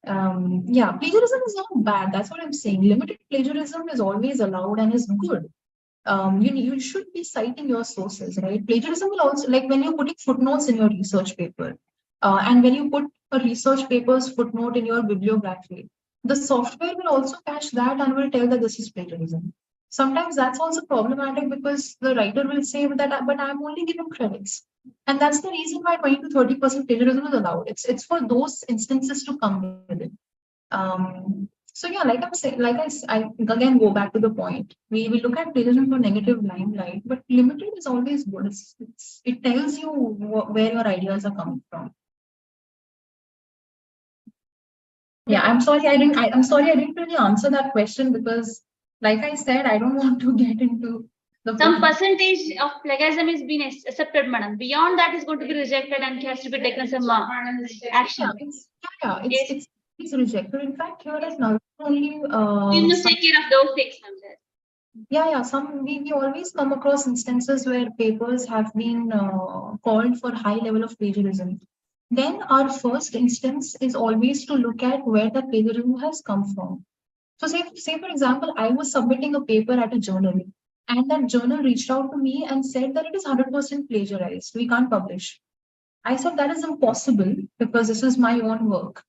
Yeah, plagiarism is not bad. That's what I'm saying. Limited plagiarism is always allowed and is good. You should be citing your sources, right? Plagiarism will also, like when you're putting footnotes in your research paper, and when you put a research paper's footnote in your bibliography, the software will also catch that and will tell that this is plagiarism. Sometimes that's also problematic because the writer will say that, but I'm only giving credits. And that's the reason why 20-30% plagiarism is allowed. It's for those instances to come with it. So yeah, like I'm saying, I again go back to the point. We look at plagiarism for negative limelight, but limited is always good. It tells you where your ideas are coming from. Yeah, I'm sorry I didn't really answer that question because, like I said, I don't want to get into some percentage of plagiarism is being accepted, madam. Beyond that is going to be rejected and has to be taken some action. It's rejected. In fact, here at now only We must take care of those things, yeah. We always come across instances where papers have been called for high level of plagiarism. Then our first instance is always to look at where the plagiarism has come from. So say for example, I was submitting a paper at a journal, and that journal reached out to me and said that it is 100% plagiarized. We can't publish. I said that is impossible because this is my own work.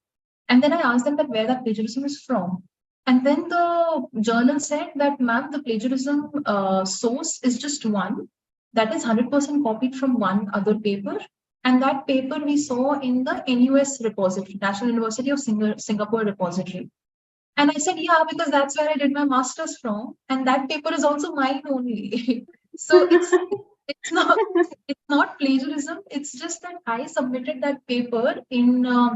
And then I asked them that where that plagiarism is from. And then the journal said that, ma'am, the plagiarism source is just one. That is 100% copied from one other paper. And that paper we saw in the NUS repository, National University of Singapore repository. And I said, yeah, because that's where I did my master's from. And that paper is also mine only. So it's not plagiarism. It's just that I submitted that paper in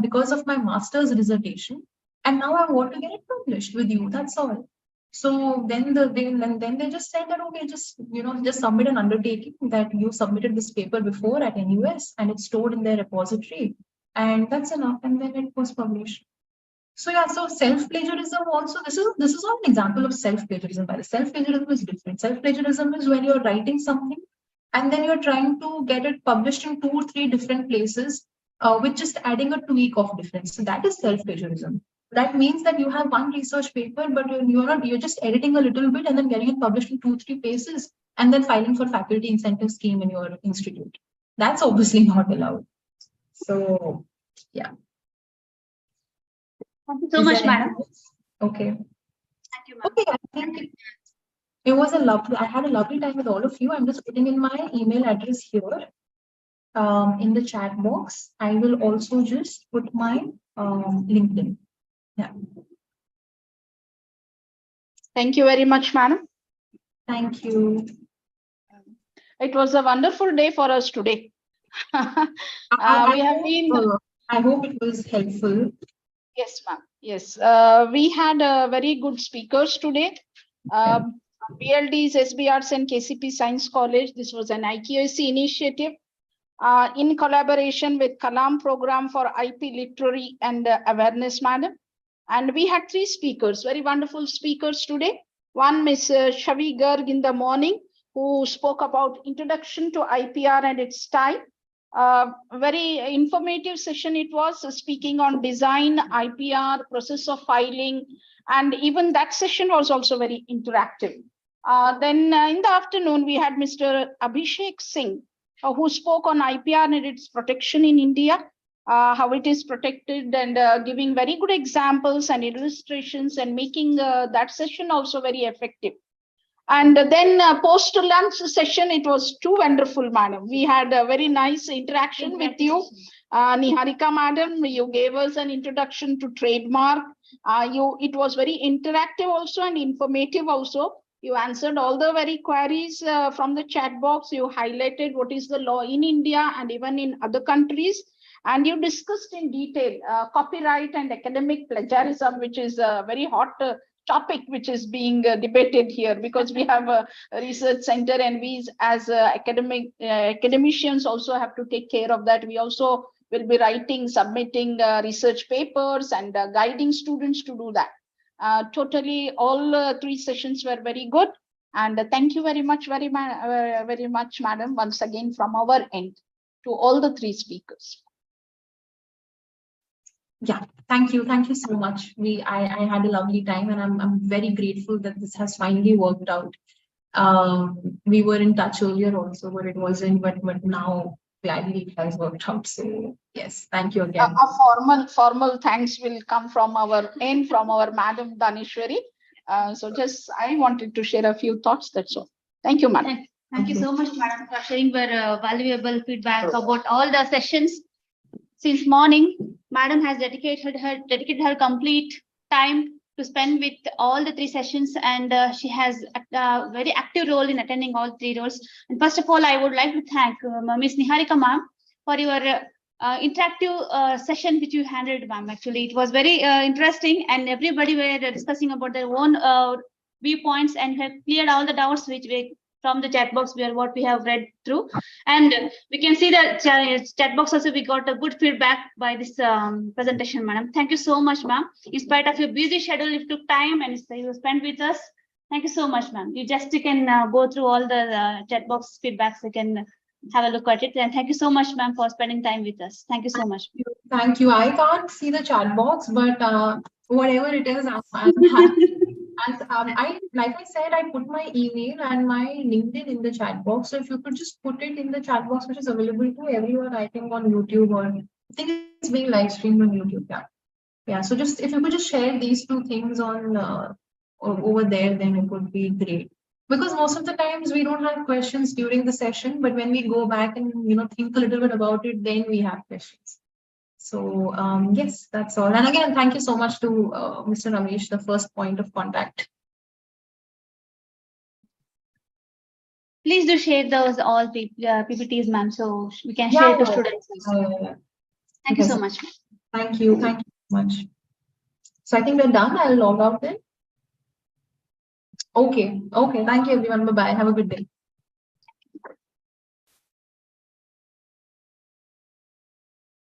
because of my master's dissertation. And now I want to get it published with you. That's all. So then they just said that, okay, just submit an undertaking that you submitted this paper before at NUS and it's stored in their repository. And that's enough. And then it was published. So yeah, so self-plagiarism also, this is all an example of self-plagiarism. But self-plagiarism is different. Self-plagiarism is when you're writing something and then you're trying to get it published in 2 or 3 different places with just adding a tweak of difference. So that is self-plagiarism. That means that you have one research paper, but you're just editing a little bit and then getting it published in 2 or 3 places and then filing for faculty incentive scheme in your institute. That's obviously not allowed. So yeah. Thank you so much, madam. Okay. Thank you, ma'am. Okay, I think it was I had a lovely time with all of you. I'm just putting in my email address here in the chat box. I will also just put my LinkedIn. Yeah. Thank you very much, madam. Thank you. It was a wonderful day for us today. I hope it was helpful. Yes, ma'am. Yes, we had very good speakers today. BLD's SB Arts and KCP Science College. This was an IQAC initiative in collaboration with Kalam Program for IP Literary and Awareness, madam. And we had 3 speakers, very wonderful speakers today. One, Ms. Shavi Garg in the morning, who spoke about introduction to IPR and its time. Very informative session it was, speaking on design, IPR, process of filing, and even that session was also very interactive. Then in the afternoon, we had Mr. Abhishek Singh, who spoke on IPR and its protection in India, how it is protected, and giving very good examples and illustrations and making that session also very effective. And then post-lunch session, it was too wonderful, madam. We had a very nice interaction with you. Niharika, madam, you gave us an introduction to trademark. It was very interactive also and informative also. You answered all the very queries from the chat box. You highlighted what is the law in India and even in other countries. And you discussed in detail copyright and academic plagiarism, which is a very hot topic which is being debated here, because we have a research center and we as academicians also have to take care of that. We also will be writing, submitting research papers and guiding students to do that. Totally all 3 sessions were very good, and thank you very much, very much, madam, once again from our end to all the 3 speakers. Yeah, thank you so much. I had a lovely time, and I'm very grateful that this has finally worked out. We were in touch earlier also, but it wasn't, but now gladly it has worked out. So yes, thank you again. A formal thanks will come from our end, from our Madam Daneshwari. So just I wanted to share a few thoughts. That's all. Thank you, madam. Thank you so much, madam, for sharing your valuable feedback about all the sessions. Since morning, madam has dedicated her complete time to spend with all the 3 sessions, and she has a very active role in attending all 3 roles. And first of all, I would like to thank Ms. Niharika ma'am for your interactive session which you handled, ma'am. Actually, it was very interesting, and everybody were discussing about their own viewpoints and have cleared all the doubts which we from the chat box where what we have read through. And we can see that chat box also, we got a good feedback by this presentation, madam. Thank you so much, ma'am. In spite of your busy schedule, you took time and you spent with us. Thank you so much, ma'am. You can go through all the chat box feedbacks. You can have a look at it. And thank you so much, ma'am, for spending time with us. Thank you so much. Thank you. I can't see the chat box, but whatever it is, I'm happy. And like I said, I put my email and my LinkedIn in the chat box. So if you could just put it in the chat box, which is available to everyone, I think on YouTube, or I think it's being live streamed on YouTube. Yeah. Yeah, so just if you could just share these two things on over there, then it would be great. Because most of the times we don't have questions during the session, but when we go back and think a little bit about it, then we have questions. So yes, that's all. And again, thank you so much to Mr. Ramesh, the first point of contact. Please do share those all PPTs, ma'am, so we can Yeah, share to yeah, students. yeah. Thank you Okay, so so much. thank you so much. So I think we're done. I'll log out then. Okay, thank you everyone. Bye bye. Have a good day.